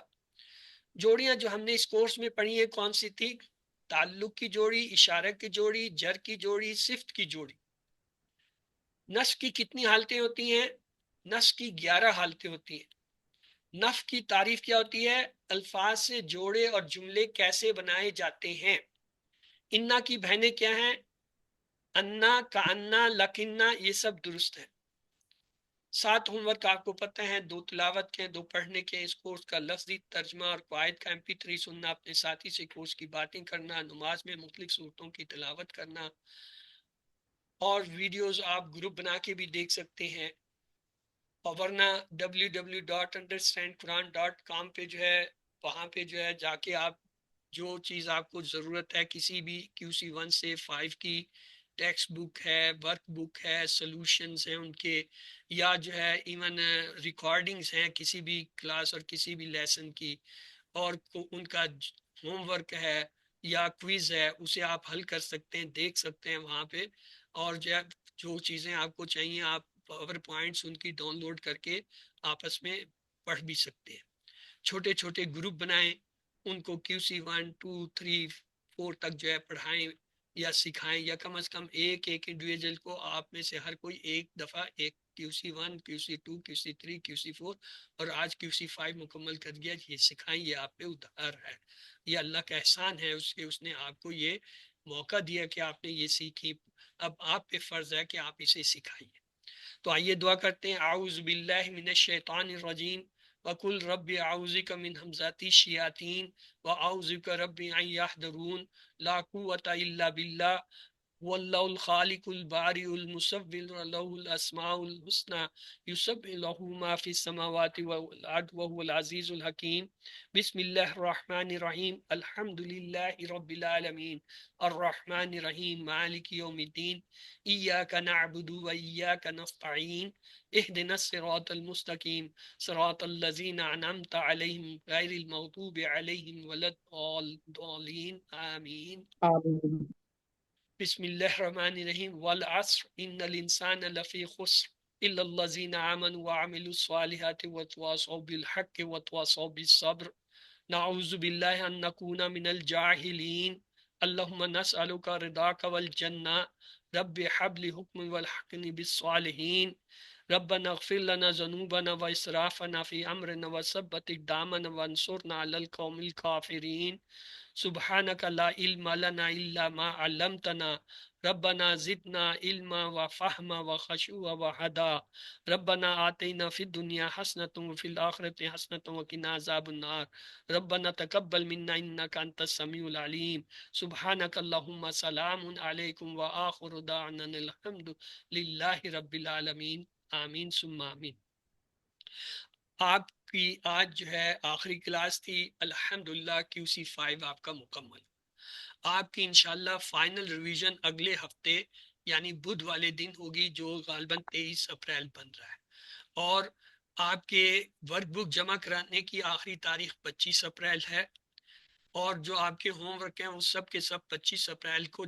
جوڑیاں جو ہم نے اس کورس میں پڑھی ہیں کون سی تھی؟ تعلق کی جوڑی، اشارہ کی جوڑی، جر کی جوڑی، صفت کی جوڑی. نصب کی کتنی حالتیں ہوتی ہیں؟ نصب کی 11 حالتیں ہوتی ہیں. نصب کی تعریف کیا ہوتی ہے؟ الفاظ سے جوڑے اور جملے کیسے بنائے جاتے ہیں. انا کی بہنیں کیا ہیں؟ انا، کانا، لکنا، یہ سب درست ہے. 7 ہوم ورک آپ کو پتہ ہیں، 2 تلاوت کے، 2 پڑھنے کے. اس کورس کا لفظی ترجمہ اور قواعد کا MP3 سننا، اپنے ساتھی سے کورس کی باتیں کرنا، نماز میں مختلف صورتوں کی تلاوت کرنا، اور ویڈیوز آپ گروپ بنا کے بھی دیکھ سکتے ہیں. اور ورنہ www.understandquran.com پہ جو ہے، وہاں پہ جو ہے جا کے آپ جو چیز آپ کو ضرورت ہے کسی بھی QC1 سے 5 کی ٹیکسٹ بک ہے، ورک بک ہے، سلوشنز ہیں ان کے، یا جو ہے ایون ریکارڈنگز ہیں کسی بھی کلاس اور کسی بھی لیسن کی، اور ان کا ہوم ورک ہے یا کوئز ہے، اسے آپ حل کر سکتے ہیں، دیکھ سکتے ہیں وہاں پہ. اور جو چیزیں آپ کو چاہیے آپ پاور پوائنٹس ان کی ڈاؤن لوڈ کر کے آپس میں پڑھ بھی سکتے ہیں. چھوٹے چھوٹے گروپ بنائیں، ان کو QC1 2 3 4 تک جو ہے پڑھائیں یا سکھائیں، یا کم از کم ایک انڈیویجل کو آپ میں سے ہر کوئی ایک دفعہ ایک QC1 QC2 QC3 QC4 اور آج QC5 مکمل کر گیا، یہ سکھائیں. یہ آپ پہ ادھار ہے، یہ اللہ کا احسان ہے اس نے آپ کو یہ موقع دیا کہ آپ نے یہ سیکھی. اب آپ پہ فرض ہے کہ آپ اسے سکھائیے. تو آئیے دعا کرتے ہیں. اعوذ باللہ من الشیطان الرجیم وقل رب اعوذ بک من همزات الشیاطین واعوذ بک رب ان یحضرون. لا قوة الا باللہ واللہ الخالق البارئ المصور له الاسماء الحسنى يسبح له ما في السماوات والارض وهو العزيز الحكيم. بسم الله الرحمن الرحيم. الحمد لله رب العالمين الرحمن الرحيم مالك يوم الدين إياك نعبد وإياك نستعين اهدنا الصراط المستقيم صراط الذين أنعمت عليهم غير المغضوب عليهم ولا الضالين آمين. آمین. بسم الله الرحمن الرحيم. والعصر إن الإنسان لفي خسر إلا الذين آمنوا وعملوا الصالحات وتواصوا بالحق وتواصوا بالصبر. نعوذ بالله أن نكون من الجاهلين. اللهم نسألك رضاك والجنة. رب حب لي حكم والحقني بالصالحين. ربنا اغفر لنا ذنوبنا وإسرافنا في أمرنا وثبت أقدامنا وانصرنا على القوم الكافرين. سبحانك لا علم لنا إلا ما علمتنا. ربنا زدنا علما وفهما وخشوع وهدى. ربنا آتنا في الدنيا حسنة وفي الآخرة حسنة وقنا عذاب النار. ربنا تقبل منا إنك أنت السميع العليم. سبحانك اللهم سلام عليكم وآخر دعوانا الحمد لله رب العالمين. آمین ثم آمین. آپ کی آج جو ہے آخری کلاس تھی الحمدللہ. QC5 آپ کا مکمل. آپ کی انشاءاللہ فائنل ریویژن اگلے ہفتے یعنی بدھ والے دن ہوگی، جو غالباً 23 اپریل بن رہا ہے. اور آپ کے ورک بک جمع کرانے کی آخری تاریخ 25 اپریل ہے. اور جو آپ کے ہوم ورک ہیں وہ سب کے سب 25 اپریل کو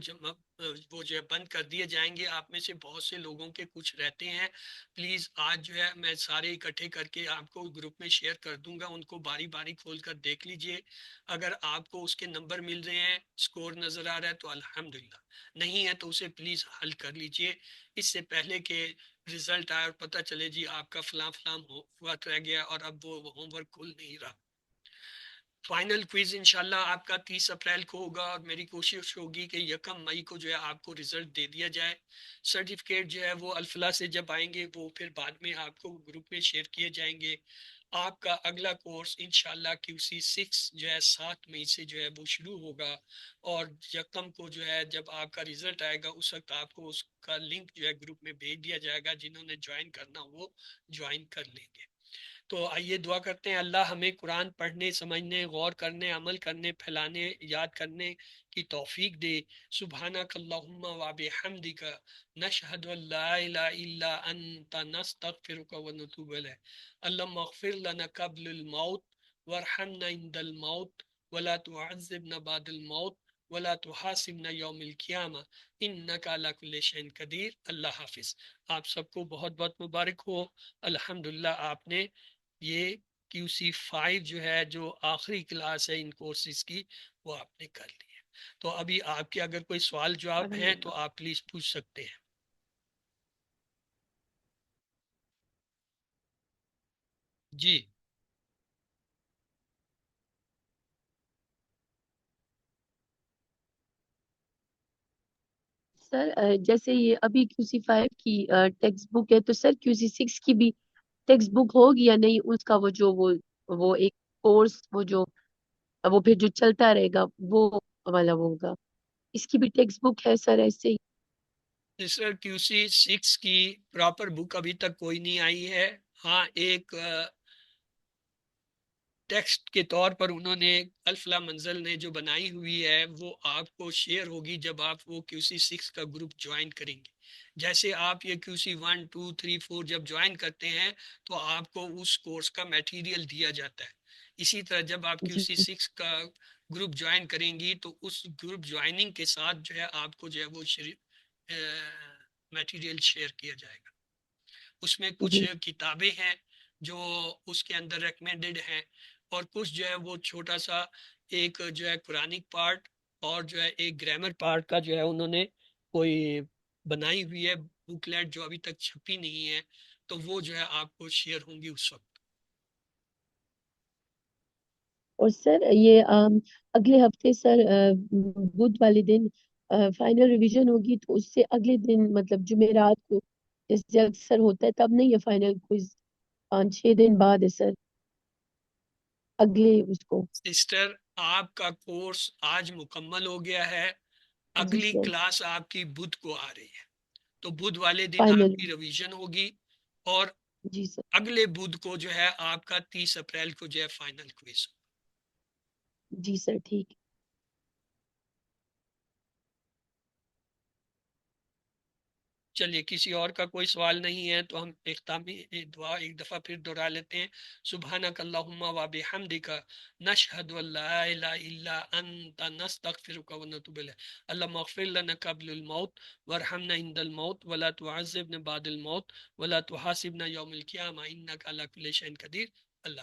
وہ جو ہے بند کر دیے جائیں گے. آپ میں سے بہت سے لوگوں کے کچھ رہتے ہیں، پلیز آج جو ہے میں سارے اکٹھے کر کے آپ کو گروپ میں شیئر کر دوں گا، ان کو باری باری کھول کر دیکھ لیجئے. اگر آپ کو اس کے نمبر مل رہے ہیں، سکور نظر آ رہا ہے تو الحمدللہ، نہیں ہے تو اسے پلیز حل کر لیجئے اس سے پہلے کہ رزلٹ آئے اور پتہ چلے جی آپ کا فلاں ہوا رہ گیا اور اب وہ ہوم ورک کھل نہیں رہا. فائنل کوئز انشاءاللہ آپ کا 30 اپریل کو ہوگا، اور میری کوشش ہوگی کہ 1 مئی کو جو ہے آپ کو رزلٹ دے دیا جائے. سرٹیفکیٹ جو ہے وہ الفلاح سے جب آئیں گے وہ پھر بعد میں آپ کو گروپ میں شیئر کیے جائیں گے. آپ کا اگلا کورس انشاءاللہ QC6 جو ہے 7 مئی سے جو ہے وہ شروع ہوگا، اور 1 کو جو ہے جب آپ کا رزلٹ آئے گا اس وقت آپ کو اس کا لنک جو ہے گروپ میں بھیج دیا جائے گا. جنہوں نے جوائن کرنا وہ جوائن کر لیں گے. تو آئیے دعا کرتے ہیں اللہ ہمیں قرآن پڑھنے، سمجھنے، غور کرنے، عمل کرنے، پھیلانے، یاد کرنے کی توفیق دے۔ سبحانک اللہم و بحمدک نشہد ان لا الہ الا انت نستغفرک و نتوب الیک۔ اللہم اغفر لنا قبل الموت وارحمنا عند الموت ولا تعذبنا بعد الموت ولا تحاسبنا یوم القیامہ انک علی کل شیء قدیر۔ اللہ حافظ۔ آپ سب کو بہت بہت مبارک ہو۔ الحمدللہ آپ نے یہ QC5 جو ہے، جو آخری کلاس ہے ان کورسز کی، وہ آپ نے کر لی ہے۔ تو ابھی آپ کے اگر کوئی سوال جواب ہیں تو آپ پلیز پوچھ سکتے ہیں۔ جی سر جیسے یہ ابھی QC5 کی ٹیکسٹ بک ہے، تو سر QC6 کی بھی ٹیکسٹ بک ہوگی یا نہیں؟ اس کا وہ ایک کورس وہ پھر جو چلتا رہے گا وہ والا ہوگا، اس کی بھی ٹیکسٹ بک ہے سر ایسے ہی؟ سر QC6 کی پراپر بک ابھی تک کوئی نہیں آئی ہے۔ ہاں ایک ٹیکسٹ کے طور پر انہوں نے الف لام منزل نے جو بنائی ہوئی ہے وہ آپ کو شیئر ہوگی جب آپ وہ QC6 کا گروپ جوائن کریں گے۔ جیسے آپ یہ QC1 2 3 4 جب جوائن کرتے ہیں تو آپ کو اس کورس کا میٹیریل دیا جاتا ہے۔ اسی طرح جب آپ جی QC6 کا گروپ جوائن کریں گی تو اس گروپ جوائننگ کے ساتھ جو ہے آپ کو جو ہے وہ میٹیریل شیئر کیا جائے گا۔ اس میں کچھ جی کتابیں ہیں جو اس کے اندر ریکمینڈڈ ہیں، اور کچھ جو ہے وہ چھوٹا سا ایک جو ہے قرآنک پارٹ اور جو ہے ایک گرامر پارٹ کا جو ہے انہوں نے کوئی بنائی ہوئی ہے بکلیٹ جو ابھی تک چھپی نہیں ہے، تو وہ جو ہے آپ کو شیئر ہوں گی اس وقت۔ اور سر یہ اگلے ہفتے سر بدھ والے دن فائنل ریویژن ہوگی، تو اس سے اگلے دن مطلب جمعرات کو جیسے اکثر ہوتا ہے تب نہیں ہے فائنل کوئز، 5-6 دن بعد ہے سر اگلے اس کو؟ سسٹر آپ کا کورس آج مکمل ہو گیا ہے، جی اگلی سر کلاس آپ کی بدھ کو آ رہی ہے، تو بدھ والے دن فائنل، آپ کی ریویژن ہوگی، اور جی سر اگلے بدھ کو جو ہے آپ کا 30 اپریل کو جو ہے فائنل کوئز۔ جی سر ٹھیک ہے۔ چلیے کسی اور کا کوئی سوال نہیں ہے تو ہم اختتامی دعا ایک دفعہ پھر دہرا لیتے ہیں۔ سبحانک اللہم و بحمدک نشہد ان لا الہ الا انت نستغفرک و نتوب الیک۔ اللہم اغفر لنا قبل الموت وارحمنا عند الموت ولا تعذبنا بعد الموت ولا تحاسبنا یوم القیامہ انک علی کل شیء قدیر۔